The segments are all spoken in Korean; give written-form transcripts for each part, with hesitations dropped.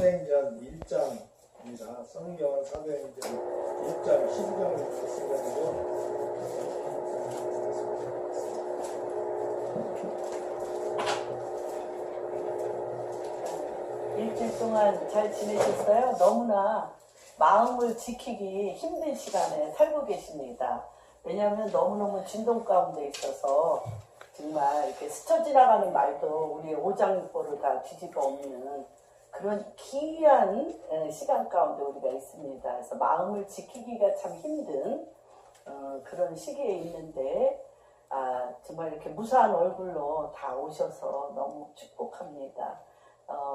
사도행전 1장입니다. 성경 사도행전 1장 12장을 말씀드리고 일주일 동안 잘 지내셨어요? 너무나 마음을 지키기 힘든 시간에 살고 계십니다. 왜냐하면 너무너무 진동 가운데 있어서 정말 이렇게 스쳐 지나가는 말도 우리의 오장육부를 다 뒤집어 엎는 그런 기이한 시간 가운데 우리가 있습니다. 그래서 마음을 지키기가 참 힘든 그런 시기에 있는데 정말 이렇게 무사한 얼굴로 다 오셔서 너무 축복합니다.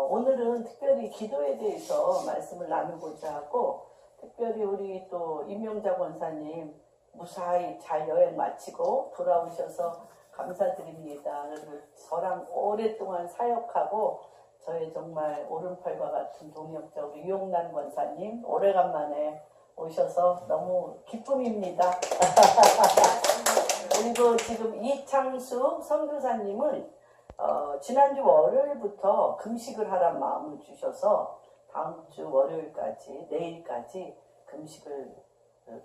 오늘은 특별히 기도에 대해서 말씀을 나누고자 하고, 특별히 우리 또 임명자 권사님 무사히 잘 여행 마치고 돌아오셔서 감사드립니다. 저랑 오랫동안 사역하고 저의 정말 오른팔과 같은 동역자 우리 유용란 권사님 오래간만에 오셔서 너무 기쁨입니다. 그리고 지금 이창수 선교사님은 지난주 월요일부터 금식을 하란 마음을 주셔서 다음 주 월요일까지, 내일까지 금식을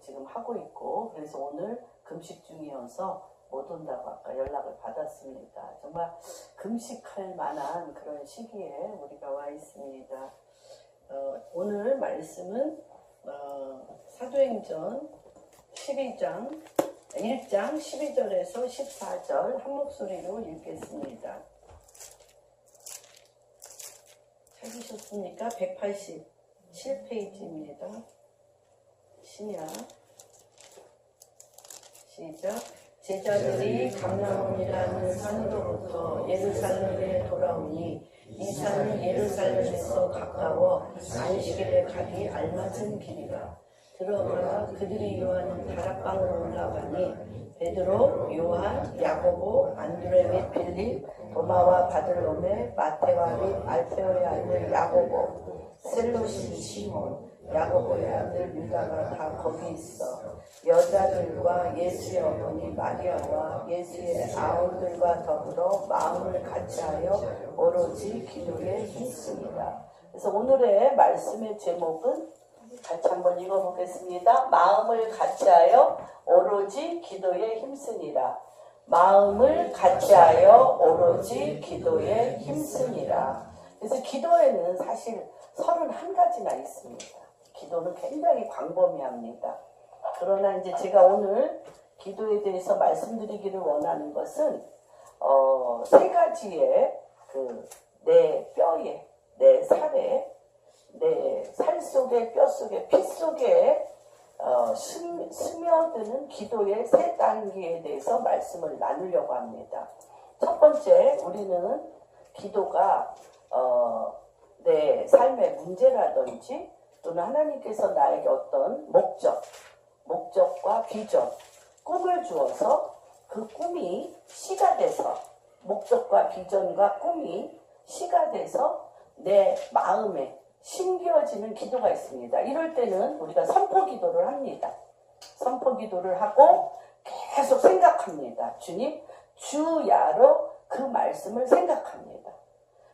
지금 하고 있고, 그래서 오늘 금식 중이어서 못 온다고 아까 연락을 받았습니다. 정말 금식할 만한 그런 시기에 우리가 와 있습니다. 오늘 말씀은 사도행전 1장 12절에서 14절 한 목소리로 읽겠습니다. 찾으셨습니까? 187페이지입니다. 신약 시작. 제자들이 감람원이라는 산으로부터 예루살렘에 돌아오니 이 산은 예루살렘에서 가까워 안식일에 가기 알맞은 길이라. 들어가 그들이 요한 다락방으로 올라가니 베드로, 요한, 야고보, 안드레 및 빌립, 도마와 바들로메, 마테와 및 알페오의 아들 야고보, 셀로시 시몬, 야고보의 아들 유다가 다 거기 있어. 여자들과 예수의 어머니 마리아와 예수의 아우들과 더불어 마음을 같이하여 오로지 기도에 힘씁니다. 그래서 오늘의 말씀의 제목은 같이 한번 읽어보겠습니다. 마음을 같이하여 오로지 기도에 힘쓰니라. 마음을 같이하여 오로지 기도에 힘쓰니라. 그래서 기도에는 사실 31가지나 있습니다. 기도는 굉장히 광범위합니다. 그러나 이제 제가 오늘 기도에 대해서 말씀드리기를 원하는 것은 3가지의 내 뼈에, 내 살에, 내 살 속에, 뼈 속에, 피 속에 스며드는 기도의 3단계에 대해서 말씀을 나누려고 합니다. 첫 번째, 우리는 기도가 내 삶의 문제라든지 또는 하나님께서 나에게 어떤 목적과 비전, 꿈을 주어서 그 꿈이 시가 돼서, 목적과 비전과 꿈이 시가 돼서 내 마음에 심겨지는 기도가 있습니다. 이럴 때는 우리가 선포 기도를 합니다. 선포 기도를 하고 계속 생각합니다. 주님, 주야로 그 말씀을 생각합니다.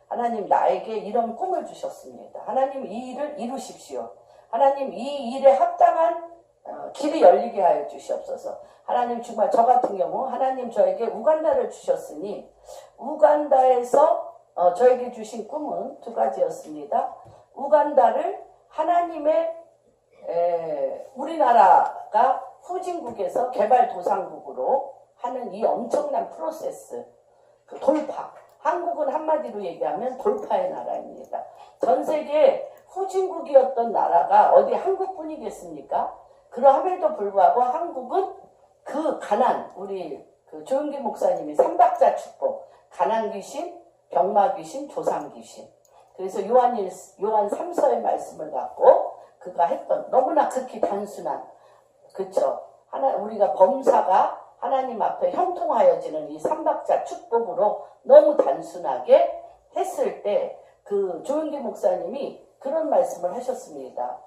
하나님, 나에게 이런 꿈을 주셨습니다. 하나님, 이 일을 이루십시오. 하나님, 이 일에 합당한 길이 열리게 하여 주시옵소서. 하나님, 정말 저 같은 경우 하나님 저에게 우간다를 주셨으니 우간다에서 저에게 주신 꿈은 2가지였습니다. 우간다를 하나님의 우리나라가 후진국에서 개발도상국으로 하는 이 엄청난 프로세스, 그 돌파. 한국은 한마디로 얘기하면 돌파의 나라입니다. 전 세계 후진국이었던 나라가 어디 한국뿐이겠습니까? 그러함에도 불구하고 한국은 그 가난, 우리 조은기 목사님이 3박자 축복, 가난 귀신, 병마 귀신, 조상 귀신. 그래서 요한 3서의 말씀을 갖고 그가 했던 너무나 극히 단순한, 그쵸? 우리가 범사가 하나님 앞에 형통하여지는 이 3박자 축복으로 너무 단순하게 했을 때 그 조은기 목사님이 그런 말씀을 하셨습니다.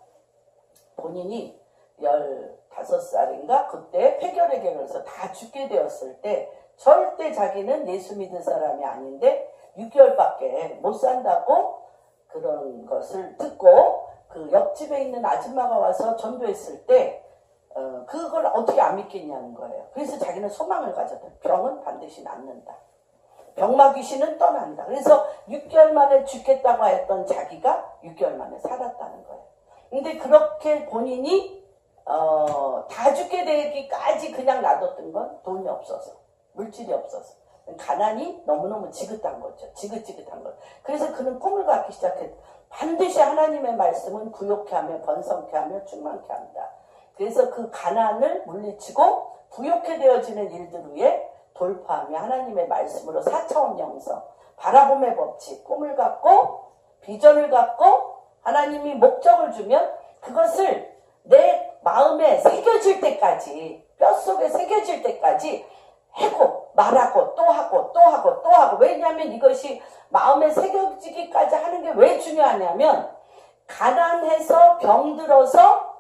본인이 15살인가 그때 폐결핵에 걸려서 다 죽게 되었을 때 절대 자기는 예수 믿은 사람이 아닌데 6개월밖에 못 산다고 그런 것을 듣고 그 옆집에 있는 아줌마가 와서 전도했을 때 그걸 어떻게 안 믿겠냐는 거예요. 그래서 자기는 소망을 가졌다. 병은 반드시 낫는다. 병마 귀신은 떠난다. 그래서 6개월 만에 죽겠다고 했던 자기가 6개월 만에 살았다는 거예요. 근데 그렇게 본인이 다 죽게 되기까지 그냥 놔뒀던 건 돈이 없어서, 물질이 없어서, 가난이 너무너무 지긋한 거죠. 지긋지긋한 거. 그래서 그는 꿈을 갖기 시작했다. 반드시 하나님의 말씀은 부욕케 하며 번성케 하며 충만케 한다. 그래서 그 가난을 물리치고 부욕케 되어지는 일들 위에 돌파하며 하나님의 말씀으로 4차원 영성, 바라봄의 법칙, 꿈을 갖고 비전을 갖고 하나님이 목적을 주면 그것을 내 마음에 새겨질 때까지, 뼛속에 새겨질 때까지 하고 말하고 또 하고 또 하고 또 하고. 왜냐하면 이것이 마음에 새겨지기까지 하는 게 왜 중요하냐면 가난해서 병들어서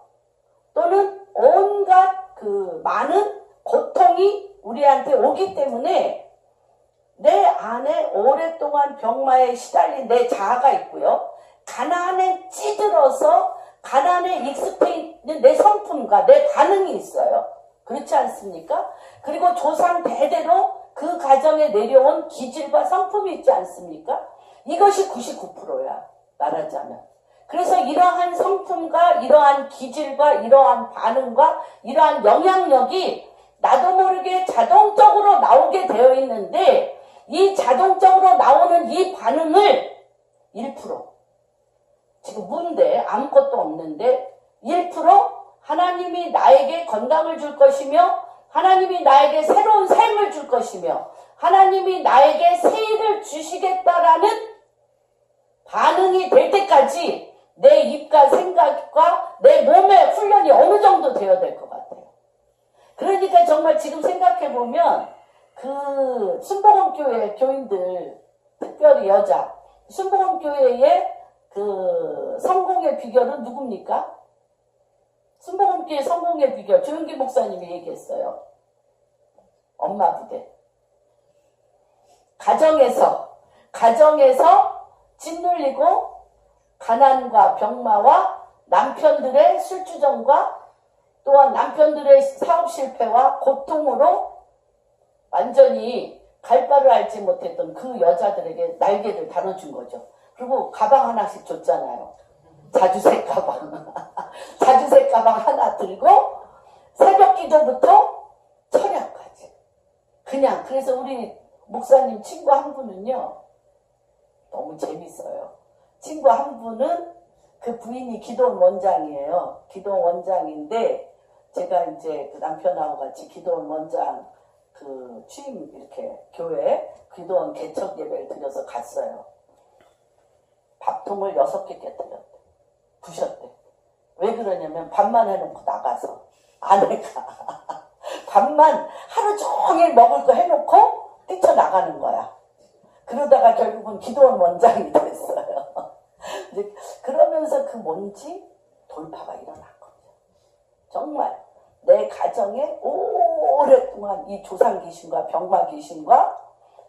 또는 온갖 그 많은 고통이 우리한테 오기 때문에 내 안에 오랫동안 병마에 시달린 내 자아가 있고요. 가난에 찌들어서 가난에 익숙해 있는 내 성품과 내 반응이 있어요. 그렇지 않습니까? 그리고 조상 대대로 그 가정에 내려온 기질과 성품이 있지 않습니까? 이것이 99%야. 말하자면. 그래서 이러한 성품과 이러한 기질과 이러한 반응과 이러한 영향력이 나도 모르게 자동적으로 나오게 되어 있는데 이 자동적으로 나오는 이 반응을 1%, 지금 무인데 아무것도 없는데 1% 하나님이 나에게 건강을 줄 것이며 하나님이 나에게 새로운 삶을 줄 것이며 하나님이 나에게 새 일을 주시겠다라는 반응이 될 때까지 내 입과 생각과 내 몸의 훈련이 어느 정도 되어야 될 것 같아요. 그러니까 정말 지금 생각해보면 그 순복음교회 교인들, 특별히 여자, 순복음교회의 그 성공의 비결은 누굽니까? 순복음교회 성공의 비결, 조영기 목사님이 얘기했어요. 엄마 부대. 가정에서 짓눌리고 가난과 병마와 남편들의 술주정과 또한 남편들의 사업 실패와 고통으로 완전히 갈 바를 알지 못했던 그 여자들에게 날개를 다뤄준 거죠. 그리고 가방 하나씩 줬잖아요. 자주색 가방. 자주색 가방 하나 들고 새벽 기도부터 철야까지. 그냥 그래서 우리 목사님 친구 한 분은요. 너무 재밌어요. 친구 한 분은 그 부인이 기도원 원장이에요. 기도원 원장인데 제가 이제 그 남편하고 같이 기도원 원장 그 취임 이렇게 교회 기도원 개척 예배를 드려서 갔어요. 밥통을 6개 깨뜨렸대. 부셨대. 왜 그러냐면 밥만 해놓고 나가서 아내가 밥만 하루 종일 먹을 거 해놓고 뛰쳐나가는 거야. 그러다가 결국은 기도원 원장이 됐어요. 그러면서 그 뭔지 돌파가 일어난 거죠. 정말 내 가정에 오랫동안 이 조상 귀신과 병마 귀신과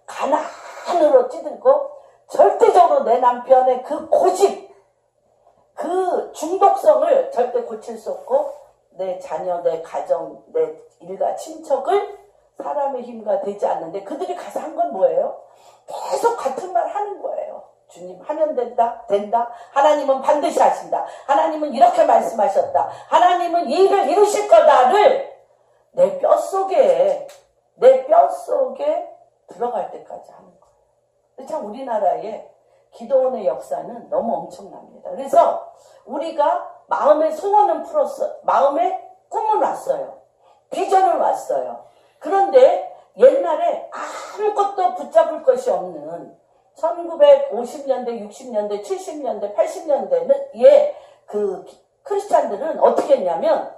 가난으로 찌들고 절대적으로 내 남편의 그 고집, 그 중독성을 절대 고칠 수 없고 내 자녀, 내 가정, 내 일가, 친척을 사람의 힘과 되지 않는데 그들이 가서 한 건 뭐예요? 계속 같은 말 하는 거예요. 주님 하면 된다, 된다. 하나님은 반드시 하신다. 하나님은 이렇게 말씀하셨다. 하나님은 이 일을 이루실 거다를 내 뼛속에 들어갈 때까지 하는 거예요. 참 우리나라의 기도원의 역사는 너무 엄청납니다. 그래서 우리가 마음의 소원은 풀었어. 마음의 꿈은 왔어요. 비전을 왔어요. 그런데 옛날에 아무것도 붙잡을 것이 없는 1950년대, 60년대, 70년대, 80년대에 그 크리스찬들은 어떻게 했냐면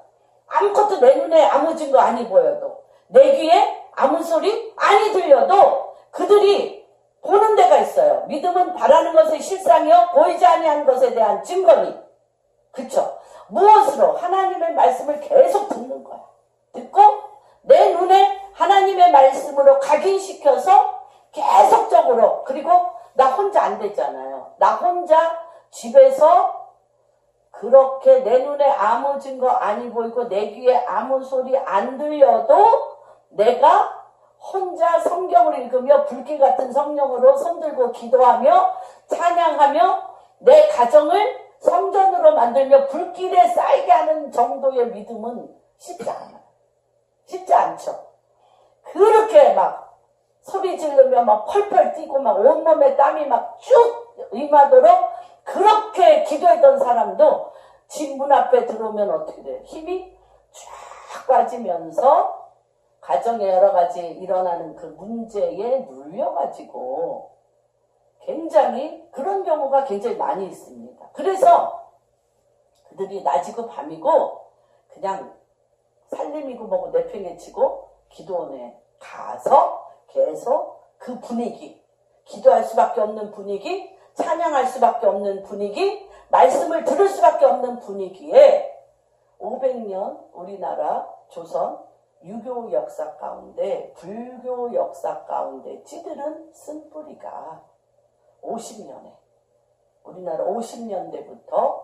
아무것도 내 눈에 아무 증거 아니 보여도 내 귀에 아무 소리 아니 들려도 그들이 보는 데가 있어요. 믿음은 바라는 것의 실상이요 보이지 아니한 것에 대한 증거니. 그쵸? 무엇으로? 하나님의 말씀을 계속 듣는 거야. 듣고 내 눈에 하나님의 말씀으로 각인시켜서 계속적으로. 그리고 나 혼자 안 되잖아요. 나 혼자 집에서 그렇게 내 눈에 아무 증거 아니 보이고 내 귀에 아무 소리 안 들려도 내가 혼자 성경을 읽으며 불길 같은 성령으로 손들고 기도하며 찬양하며 내 가정을 성전으로 만들며 불길에 쌓이게 하는 정도의 믿음은 쉽지 않아요. 쉽지 않죠. 그렇게 막 소리 지르며 막 펄펄 뛰고 막 온몸에 땀이 막 쭉 임하도록 그렇게 기도했던 사람도 집 문 앞에 들어오면 어떻게 돼요? 힘이 쫙 빠지면서 가정에 여러 가지 일어나는 그 문제에 눌려가지고 굉장히 그런 경우가 굉장히 많이 있습니다. 그래서 그들이 낮이고 밤이고 그냥 살림이고 뭐고 내팽개치고 기도원에 가서 계속 그 분위기, 기도할 수밖에 없는 분위기, 찬양할 수밖에 없는 분위기, 말씀을 들을 수밖에 없는 분위기에 500년 우리나라 조선 유교 역사 가운데 불교 역사 가운데 찌들은 쓴뿌리가 50년에 우리나라 50년대부터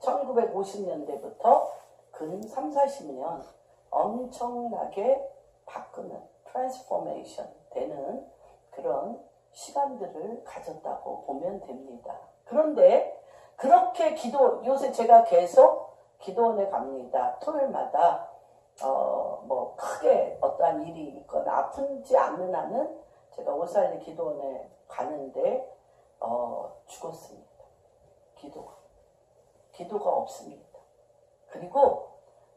1950년대부터 근 3, 40년 엄청나게 바꾸는 트랜스포메이션 되는 그런 시간들을 가졌다고 보면 됩니다. 그런데 그렇게 요새 제가 계속 기도원에 갑니다. 토요일마다 뭐 크게 어떠한 일이 있거나 아픈지 않는 한은 제가 오살리 기도원에 가는데 죽었습니다. 기도가 없습니다. 그리고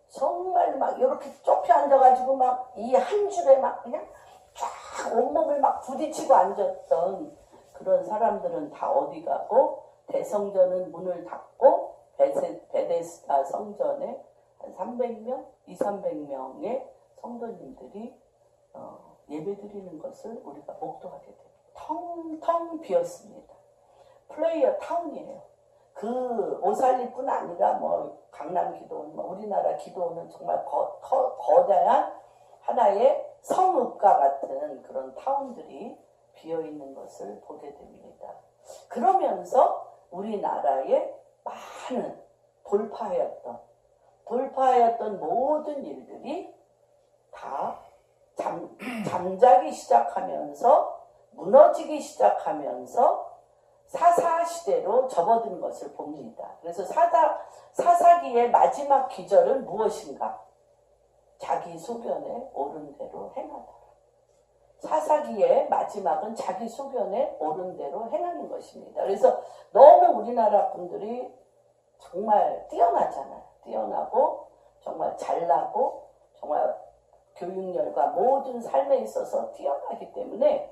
정말 막 이렇게 좁혀 앉아가지고 막 이 한 줄에 막 그냥 쫙 온몸을 막 부딪히고 앉았던 그런 사람들은 다 어디 가고 대성전은 문을 닫고 베데스다 성전에 한 300명, 200~300명의 성도님들이 예배드리는 것을 우리가 목도하게 됩니다. 텅텅 비었습니다. 플레이어 타운이에요. 그 오살리뿐 아니라 뭐 강남 기도원, 뭐 우리나라 기도원은 정말 거대한 하나의 성읍과 같은 그런 타운들이 비어있는 것을 보게 됩니다. 그러면서 우리나라의 많은 돌파하였던 모든 일들이 다 잠자기 시작하면서 무너지기 시작하면서 사사시대로 접어든 것을 봅니다. 그래서 사사기의 마지막 기절은 무엇인가? 자기 소견에 옳은 대로 행하다. 사사기의 마지막은 자기 소견에 옳은 대로 행하는 것입니다. 그래서 너무 우리나라 분들이 정말 뛰어나잖아요. 뛰어나고 정말 잘나고 정말 교육열과 모든 삶에 있어서 뛰어나기 때문에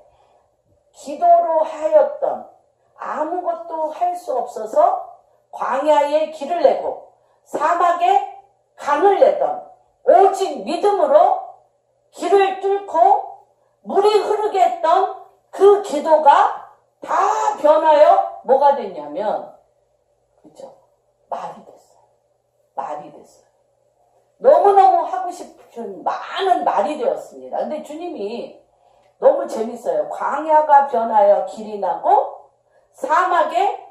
기도로 하였던 아무것도 할 수 없어서 광야에 길을 내고 사막에 강을 내던 오직 믿음으로 길을 뚫고 물이 흐르게 했던 그 기도가 다 변하여 뭐가 됐냐면 그렇죠? 말이 됐어요. 너무너무 하고 싶은 많은 말이 되었습니다. 근데 주님이 너무 재밌어요. 광야가 변하여 길이 나고 사막에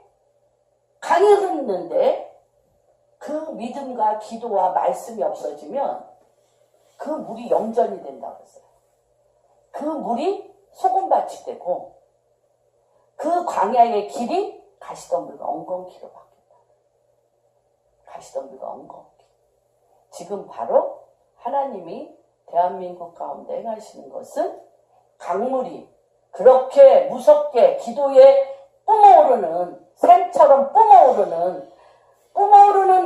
강이 흐르는데 그 믿음과 기도와 말씀이 없어지면 그 물이 영전이 된다고 했어요. 그 물이 소금밭이 되고 그 광야의 길이 가시덤불과 엉겅퀴로 바뀐다. 가시덤불과 엉겅퀴. 지금 바로 하나님이 대한민국 가운데 행하시는 것은 강물이 그렇게 무섭게 기도에 뿜어오르는 샘처럼 뿜어오르는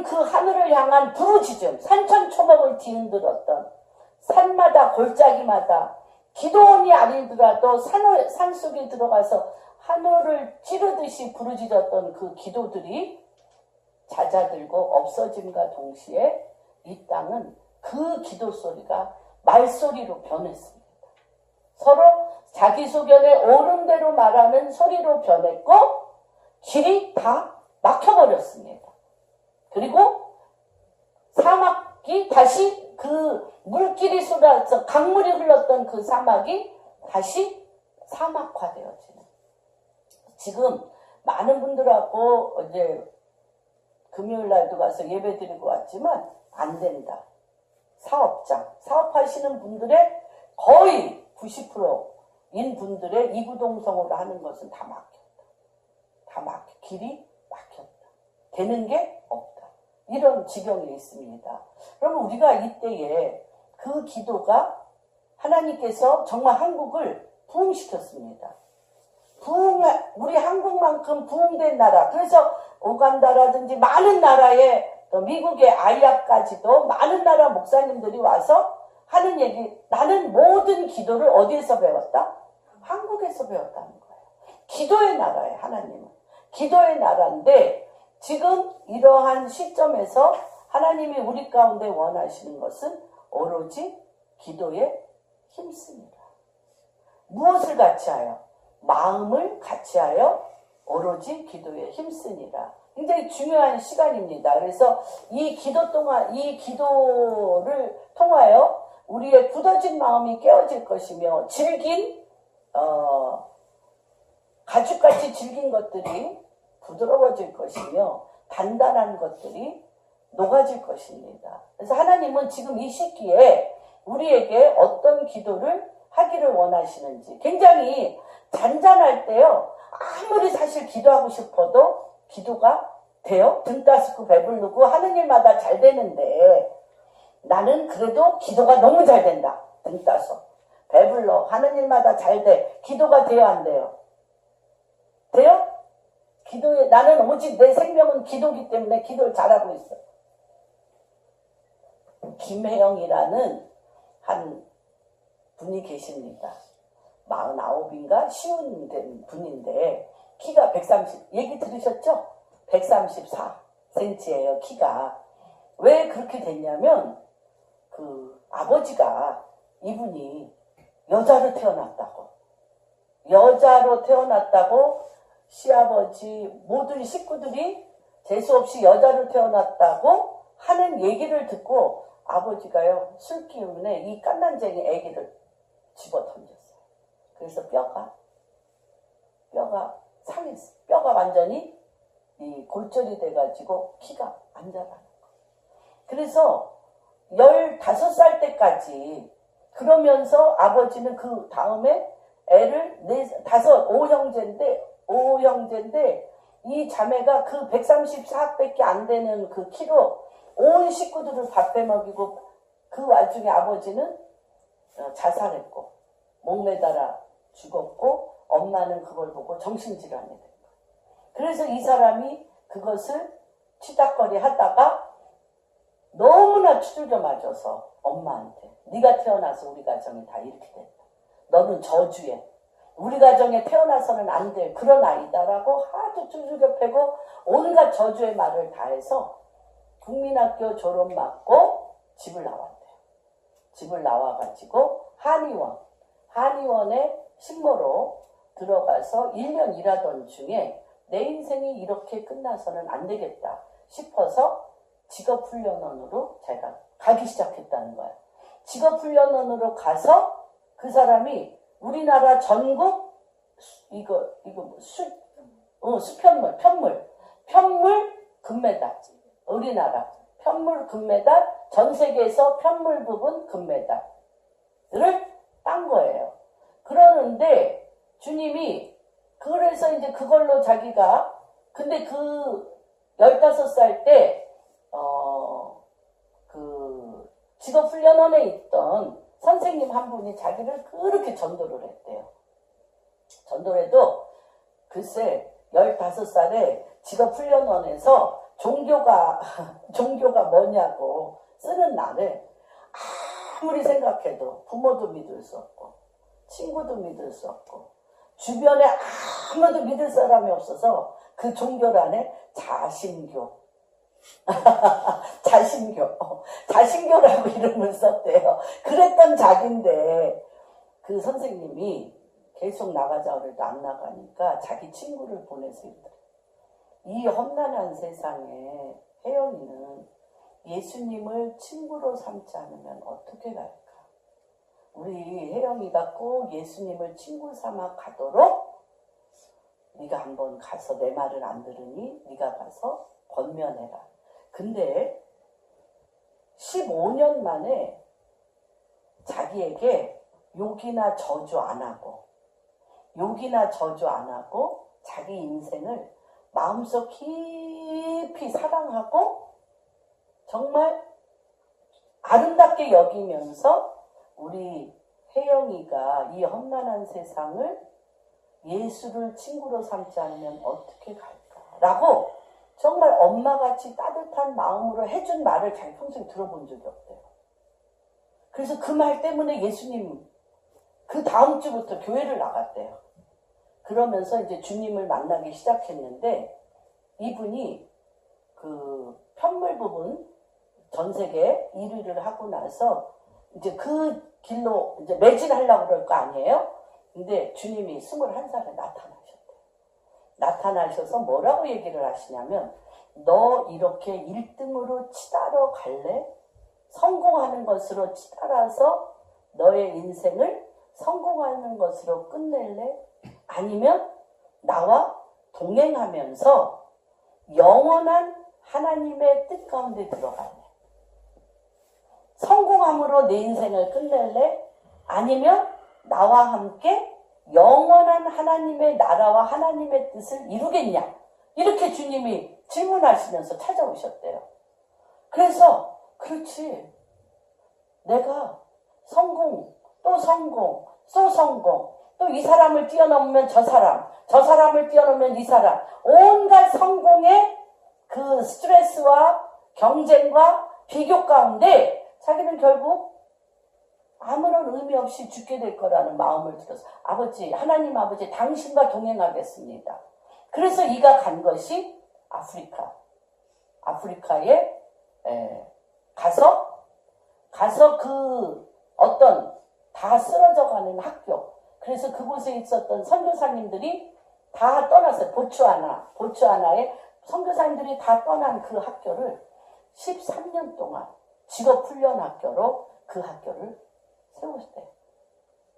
그 하늘을 향한 부르짖음, 산천초목을 뒤흔들었던 산마다 골짜기마다 기도원이 아니더라도 산속에 들어가서 하늘을 찌르듯이 부르짖었던 그 기도들이 잦아들고 없어짐과 동시에 이 땅은 그 기도 소리가 말소리로 변했습니다. 서로 자기 소견에 옳은 대로 말하는 소리로 변했고 길이 다 막혀버렸습니다. 그리고 사막이 다시 그 물길이 쏟아져 강물이 흘렀던 그 사막이 다시 사막화되어지는 지금 많은 분들하고 이제 금요일 날도 가서 예배 드리고 왔지만 안 된다. 사업하시는 분들의 거의 90%인 분들의 이구동성으로 하는 것은 다 막혔다. 길이 막혔다. 되는 게 없다. 이런 지경이 있습니다. 그러면 우리가 이때에 그 기도가 하나님께서 정말 한국을 부흥시켰습니다. 우리 한국만큼 부흥된 나라, 그래서 우간다라든지 많은 나라에 또 미국의 아이아까지도 많은 나라 목사님들이 와서 하는 얘기, 나는 모든 기도를 어디에서 배웠다? 한국에서 배웠다는 거예요. 기도의 나라예요, 하나님은. 기도의 나라인데 지금 이러한 시점에서 하나님이 우리 가운데 원하시는 것은 오로지 기도에 힘씁니다. 무엇을 같이 하여? 마음을 같이 하여 오로지 기도에 힘쓰니라. 굉장히 중요한 시간입니다. 그래서 이 기도를 통하여 우리의 굳어진 마음이 깨어질 것이며 가죽같이 질긴 것들이 부드러워질 것이며 단단한 것들이 녹아질 것입니다. 그래서 하나님은 지금 이 시기에 우리에게 어떤 기도를 하기를 원하시는지, 굉장히 잔잔할 때요, 아무리 사실 기도하고 싶어도 기도가 돼요. 등 따스고 배부르고 하는 일마다 잘 되는데, 나는 그래도 기도가 너무 잘 된다. 등 따서 배불러 하는 일마다 잘 돼. 기도가 돼요, 안 돼요? 돼요? 나는 오직 내 생명은 기도기 때문에 기도를 잘하고 있어. 김혜영이라는 한 분이 계십니다. 49인가 쉬운 된 분인데 키가 130, 얘기 들으셨죠? 134cm예요, 키가. 왜 그렇게 됐냐면 그 아버지가, 이분이 여자로 태어났다고 시아버지 모든 식구들이 재수없이 여자로 태어났다고 하는 얘기를 듣고 아버지가요, 술 기운에 이 깐난쟁이 아기를 집어 던졌어요. 그래서 뼈가 상했어. 뼈가 완전히 이 골절이 돼가지고 키가 안 자라는 거예요. 그래서 15살 때까지 그러면서 아버지는 그 다음에 애를 5형제인데 이 자매가 그 134밖에 안 되는 그 키로 온 식구들을 밥 빼먹이고, 그 와중에 아버지는 자살했고 목매달아 죽었고 엄마는 그걸 보고 정신질환이 된 거예요. 그래서 이 사람이 그것을 치닥거리 하다가 너무나 두들겨 맞아서 엄마한테, 네가 태어나서 우리 가정이 다 이렇게 됐다. 너는 저주에 우리 가정에 태어나서는 안 될 그런 아이다라고 하도 두들겨 패고 온갖 저주의 말을 다 해서 국민학교 졸업받고 집을 나왔대요. 집을 나와가지고 한의원에 식모로 들어가서 1년 일하던 중에 내 인생이 이렇게 끝나서는 안 되겠다 싶어서 직업훈련원으로 제가 가기 시작했다는 거예요. 직업훈련원으로 가서 그 사람이 우리나라 전국 편물 금메달, 우리나라 편물 금메달, 전 세계에서 편물 부분 금메달을 딴 거예요. 그러는데 주님이 그래서 이제 그걸로 자기가, 근데 그 15살 때 그 직업훈련원에 있던 선생님 한 분이 자기를 그렇게 전도를 했대요. 전도해도 글쎄 15살에 직업훈련원에서 종교가 뭐냐고 쓰는 날에 아무리 생각해도 부모도 믿을 수 없고 친구도 믿을 수 없고 주변에 아무도 믿을 사람이 없어서 그 종교란에 자신교라고 이름을 썼대요. 그랬던 자기인데 그 선생님이 계속 나가자 그래도 안 나가니까 자기 친구를 보내서 있더래. 이 험난한 세상에 혜영이는 예수님을 친구로 삼지 않으면 어떻게 갈까? 우리 혜영이가 꼭 예수님을 친구 삼아 가도록 네가 한번 가서 내 말을 안 들으니 네가 가서 권면해라. 근데 15년 만에 자기에게 욕이나 저주 안 하고 자기 인생을 마음속 깊이 사랑하고 정말 아름답게 여기면서 우리 혜영이가 이 험난한 세상을 예수를 친구로 삼지 않으면 어떻게 갈까라고 정말 엄마같이 따뜻한 마음으로 해준 말을 자기 평소에 들어본 적이 없대요. 그래서 그 말 때문에 예수님 그 다음 주부터 교회를 나갔대요. 그러면서 이제 주님을 만나기 시작했는데 이분이 그 편물 부분 전 세계 1위를 하고 나서 이제 그 길로 이제 매진하려고 그럴 거 아니에요? 근데 주님이 21살에 나타나셨대요. 나타나셔서 뭐라고 얘기를 하시냐면 너 이렇게 1등으로 치달아 갈래? 성공하는 것으로 치달아서 너의 인생을 성공하는 것으로 끝낼래? 아니면 나와 동행하면서 영원한 하나님의 뜻 가운데 들어갈래? 성공함으로 내 인생을 끝낼래? 아니면 나와 함께 영원한 하나님의 나라와 하나님의 뜻을 이루겠냐? 이렇게 주님이 질문하시면서 찾아오셨대요. 그래서 그렇지. 내가 성공, 또 성공, 또 성공, 또 이 사람을 뛰어넘으면 저 사람을 뛰어넘으면 이 사람. 온갖 성공의 그 스트레스와 경쟁과 비교 가운데 자기는 결국 아무런 의미 없이 죽게 될 거라는 마음을 들어서 아버지, 하나님 아버지 당신과 동행하겠습니다. 그래서 이가 간 것이 아프리카에 가서 그 어떤 다 쓰러져가는 학교, 그래서 그곳에 있었던 선교사님들이 다 떠났어요. 보츠와나의 선교사님들이 다 떠난 그 학교를 13년 동안 직업훈련학교로 그 학교를 세웠대요.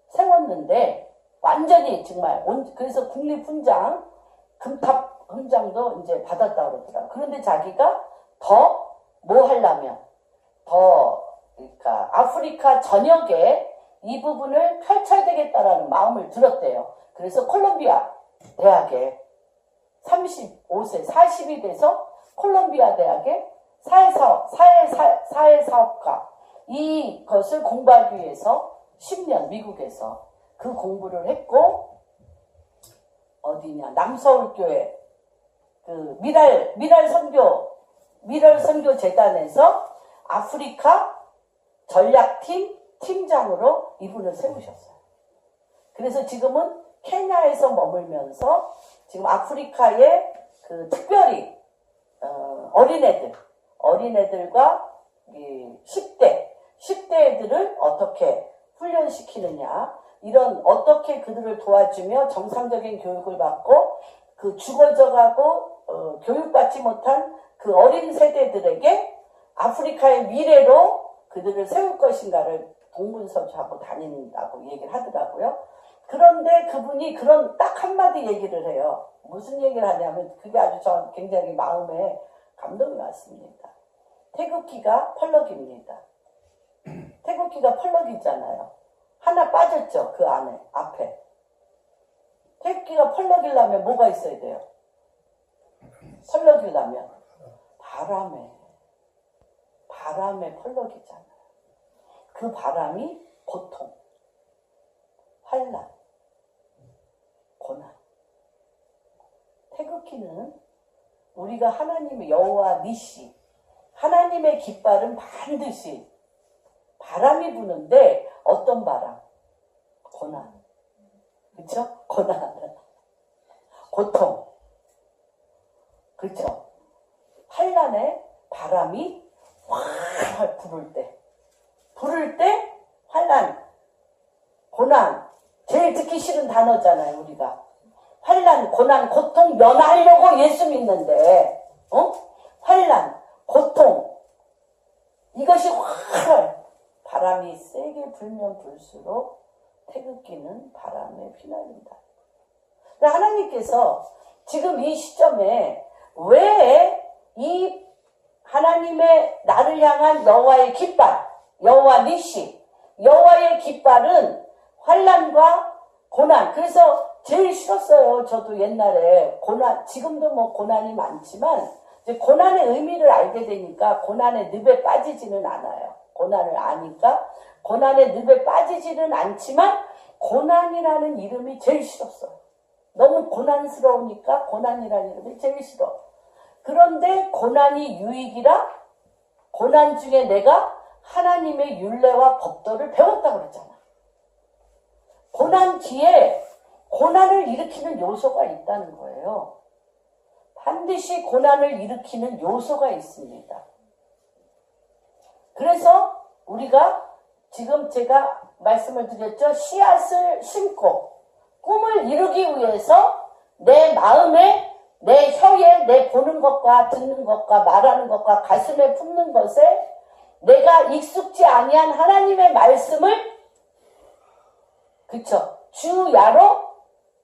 세웠는데 완전히 정말 그래서 국립훈장 금탑 훈장도 이제 받았다고 그러더라고요. 그런데 자기가 더 뭐 하려면 그러니까 아프리카 전역에 이 부분을 펼쳐야 되겠다라는 마음을 들었대요. 그래서 콜롬비아 대학에 35세, 40이 돼서 콜롬비아 대학에 사회사업과 이것을 공부하기 위해서 10년 미국에서 그 공부를 했고 어디냐 남서울교회 그 미랄 선교 재단에서 아프리카 전략팀 팀장으로 이분을 세우셨어요. 그래서 지금은 케냐에서 머물면서 지금 아프리카의 그 특별히 어린애들과 이 10대 애들을 어떻게 훈련시키느냐, 이런 어떻게 그들을 도와주며 정상적인 교육을 받고 그 죽어져가고 교육받지 못한 그 어린 세대들에게 아프리카의 미래로 그들을 세울 것인가를 동분서주하고 다닌다고 얘기를 하더라고요. 그런데 그분이 그런 딱 한마디 얘기를 해요. 무슨 얘기를 하냐면 그게 아주 전 굉장히 마음에 감동이 왔습니다. 태극기가 펄럭입니다. 태극기가 펄럭이잖아요. 하나 빠졌죠. 그 안에 앞에. 태극기가 펄럭이려면 뭐가 있어야 돼요? 펄럭이려면 바람에 펄럭이잖아요. 그 바람이 고통, 환난, 고난. 태극기는 우리가 하나님의 여호와 니시, 하나님의 깃발은 반드시 바람이 부는데 어떤 바람? 고난. 그렇죠? 고난. 고통. 그렇죠? 환난에 바람이 활 부를 때 환난, 고난. 제일 듣기 싫은 단어잖아요, 우리가. 환난, 고난, 고통 면하려고 예수 믿는데, 환난, 고통. 이것이 바람이 세게 불면 불수록 태극기는 바람에 휘날린다. 근데 하나님께서 지금 이 시점에 왜 이 하나님의 나를 향한 여호와의 깃발, 여호와 니시, 여호와의 깃발은 환난과 고난. 그래서 제일 싫었어요. 저도 옛날에 고난, 지금도 뭐 고난이 많지만 이제 고난의 의미를 알게 되니까 고난의 늪에 빠지지는 않아요. 고난을 아니까 고난의 늪에 빠지지는 않지만 고난이라는 이름이 제일 싫었어요. 너무 고난스러우니까 고난이라는 이름이 제일 싫어. 그런데 고난이 유익이라 고난 중에 내가 하나님의 율례와 법도를 배웠다고 그랬잖아. 고난 뒤에 고난을 일으키는 요소가 있다는 거예요. 반드시 고난을 일으키는 요소가 있습니다. 그래서 우리가 지금 제가 말씀을 드렸죠. 씨앗을 심고 꿈을 이루기 위해서 내 마음에, 내 혀에, 내 보는 것과 듣는 것과 말하는 것과 가슴에 품는 것에 내가 익숙지 아니한 하나님의 말씀을 그쵸 주야로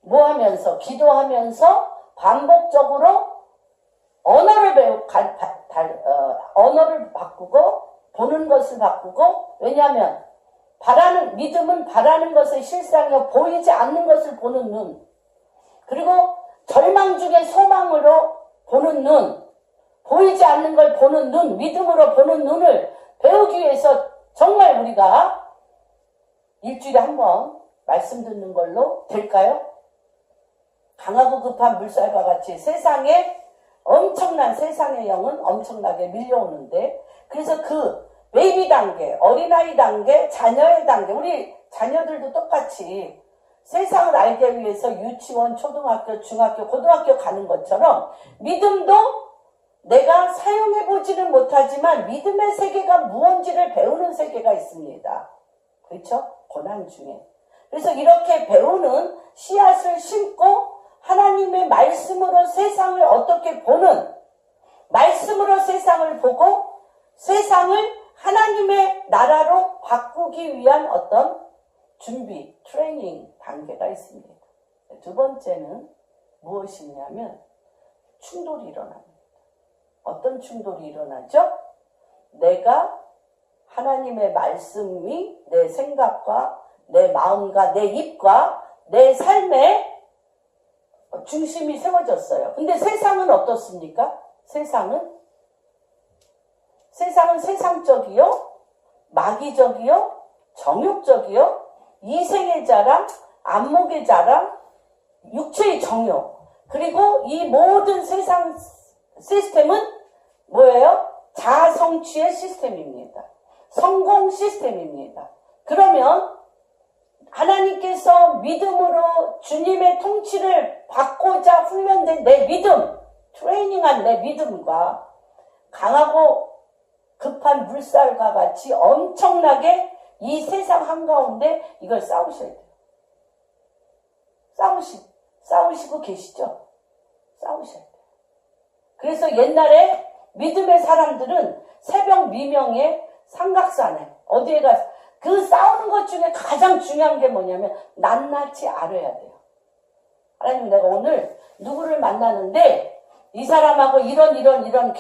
뭐 하면서 기도하면서 반복적으로 언어를 언어를 바꾸고 보는 것을 바꾸고 왜냐하면 믿음은 바라는 것의 실상이요 보이지 않는 것을 보는 눈 그리고 절망 중에 소망으로 보는 눈 보이지 않는 걸 보는 눈 믿음으로 보는 눈을 배우기 위해서 정말 우리가 일주일에 한 번 말씀 듣는 걸로 될까요? 강하고 급한 물살과 같이 세상의 영은 엄청나게 밀려오는데 그래서 그 베이비 단계, 어린아이 단계, 자녀의 단계 우리 자녀들도 똑같이 세상을 알기 위해서 유치원, 초등학교, 중학교, 고등학교 가는 것처럼 믿음도 내가 사용해보지는 못하지만 믿음의 세계가 무언지를 배우는 세계가 있습니다. 그렇죠? 고난 중에. 그래서 이렇게 배우는 씨앗을 심고 하나님의 말씀으로 세상을 어떻게 보는 말씀으로 세상을 보고 세상을 하나님의 나라로 바꾸기 위한 어떤 준비, 트레이닝 단계가 있습니다. 두 번째는 무엇이냐면 충돌이 일어납니다. 어떤 충돌이 일어나죠? 내가 하나님의 말씀이 내 생각과 내 마음과 내 입과 내 삶의 중심이 세워졌어요. 근데 세상은 어떻습니까? 세상은 세상적이요, 마귀적이요, 정욕적이요, 이생의 자랑, 안목의 자랑, 육체의 정욕. 그리고 이 모든 세상 시스템은 뭐예요? 자아성취의 시스템입니다. 성공 시스템입니다. 그러면 하나님께서 믿음으로 주님의 통치를 받고자 훈련된 내 믿음, 트레이닝한 내 믿음과 강하고 급한 물살과 같이 엄청나게 이 세상 한가운데 이걸 싸우셔야 돼요. 싸우시고 계시죠? 싸우셔야 돼요. 그래서 옛날에 믿음의 사람들은 새벽 미명에 삼각산에 어디에 가서 그 싸우는 것 중에 가장 중요한 게 뭐냐면 낱낱이 알아야 돼요. 하나님 내가 오늘 누구를 만나는데 이 사람하고 이런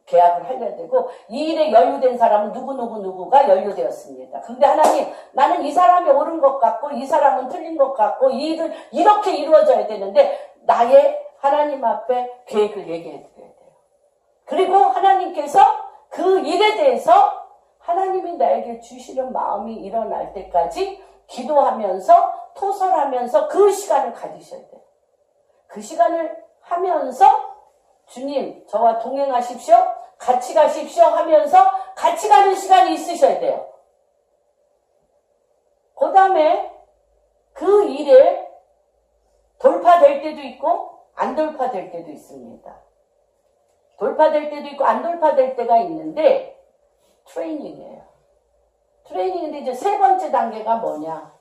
계약을 하려야 되고 이 일에 연루된 사람은 누구가 연루되었습니다. 근데 하나님 나는 이 사람이 옳은 것 같고 이 사람은 틀린 것 같고 이 일은 이렇게 이루어져야 되는데 나의 하나님 앞에 계획을 얘기해 드려야 돼요. 그리고 하나님께서 그 일에 대해서 하나님이 나에게 주시는 마음이 일어날 때까지 기도하면서 토설하면서 그 시간을 가지셔야 돼요. 그 시간을 하면서 주님 저와 동행하십시오. 같이 가십시오 하면서 같이 가는 시간이 있으셔야 돼요. 그 다음에 그 일에 돌파될 때도 있고 안 돌파될 때도 있습니다. 돌파될 때도 있고 안 돌파될 때가 있는데 트레이닝이에요. 트레이닝인데 이제 세 번째 단계가 뭐냐?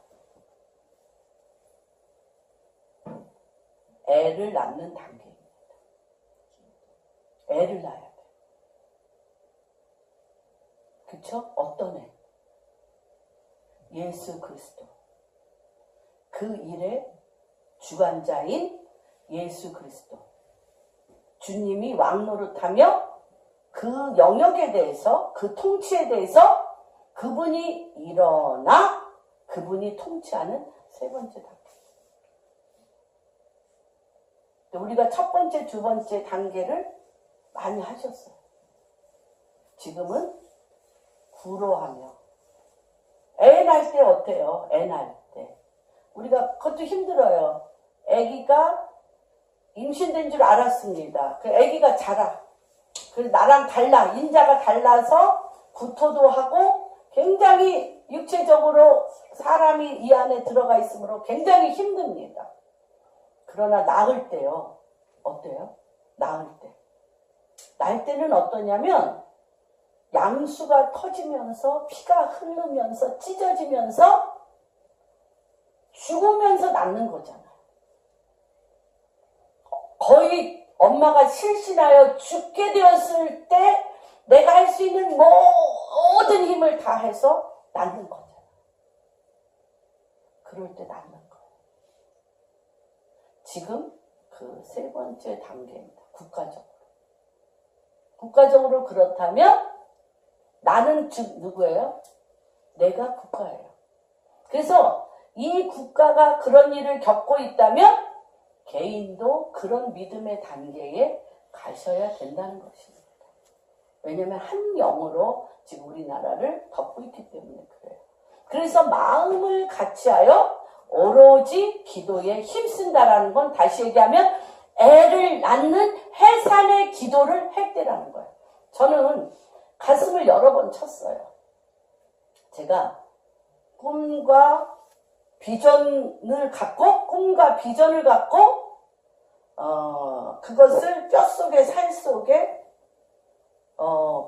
애를 낳는 단계입니다. 애를 낳아야 돼. 그쵸? 어떤 애? 예수 그리스도. 그 일에 주관자인 예수 그리스도. 주님이 왕노릇하며 그 영역에 대해서, 그 통치에 대해서 그분이 일어나 그분이 통치하는 세 번째 단계. 우리가 첫 번째, 두 번째 단계를 많이 하셨어요. 지금은 구로하며. 애 낳을 때 어때요? 애 낳을 때. 우리가 그것도 힘들어요. 아기가 임신된 줄 알았습니다. 그 아기가 자라. 그래서 나랑 달라. 인자가 달라서 구토도 하고 굉장히 육체적으로 사람이 이 안에 들어가 있으므로 굉장히 힘듭니다. 그러나 낳을 때요. 어때요? 낳을 때. 낳을 때는 어떠냐면 양수가 터지면서 피가 흐르면서 찢어지면서 죽으면서 낳는 거잖아요. 거의 엄마가 실신하여 죽게 되었을 때 내가 할 수 있는 모든 힘을 다해서 낳는 거잖아요. 그럴 때 낳는 거예요. 지금 그 세 번째 단계입니다. 국가적으로. 국가적으로 그렇다면 나는 즉 누구예요? 내가 국가예요. 그래서 이 국가가 그런 일을 겪고 있다면 개인도 그런 믿음의 단계에 가셔야 된다는 것입니다. 왜냐하면 한 영으로 지금 우리나라를 덮고 있기 때문에 그래요. 그래서 마음을 같이하여 오로지 기도에 힘쓴다라는 건 다시 얘기하면 애를 낳는 해산의 기도를 할 때라는 거예요. 저는 가슴을 여러 번 쳤어요. 제가 꿈과 비전을 갖고 그것을 뼛속에 살속에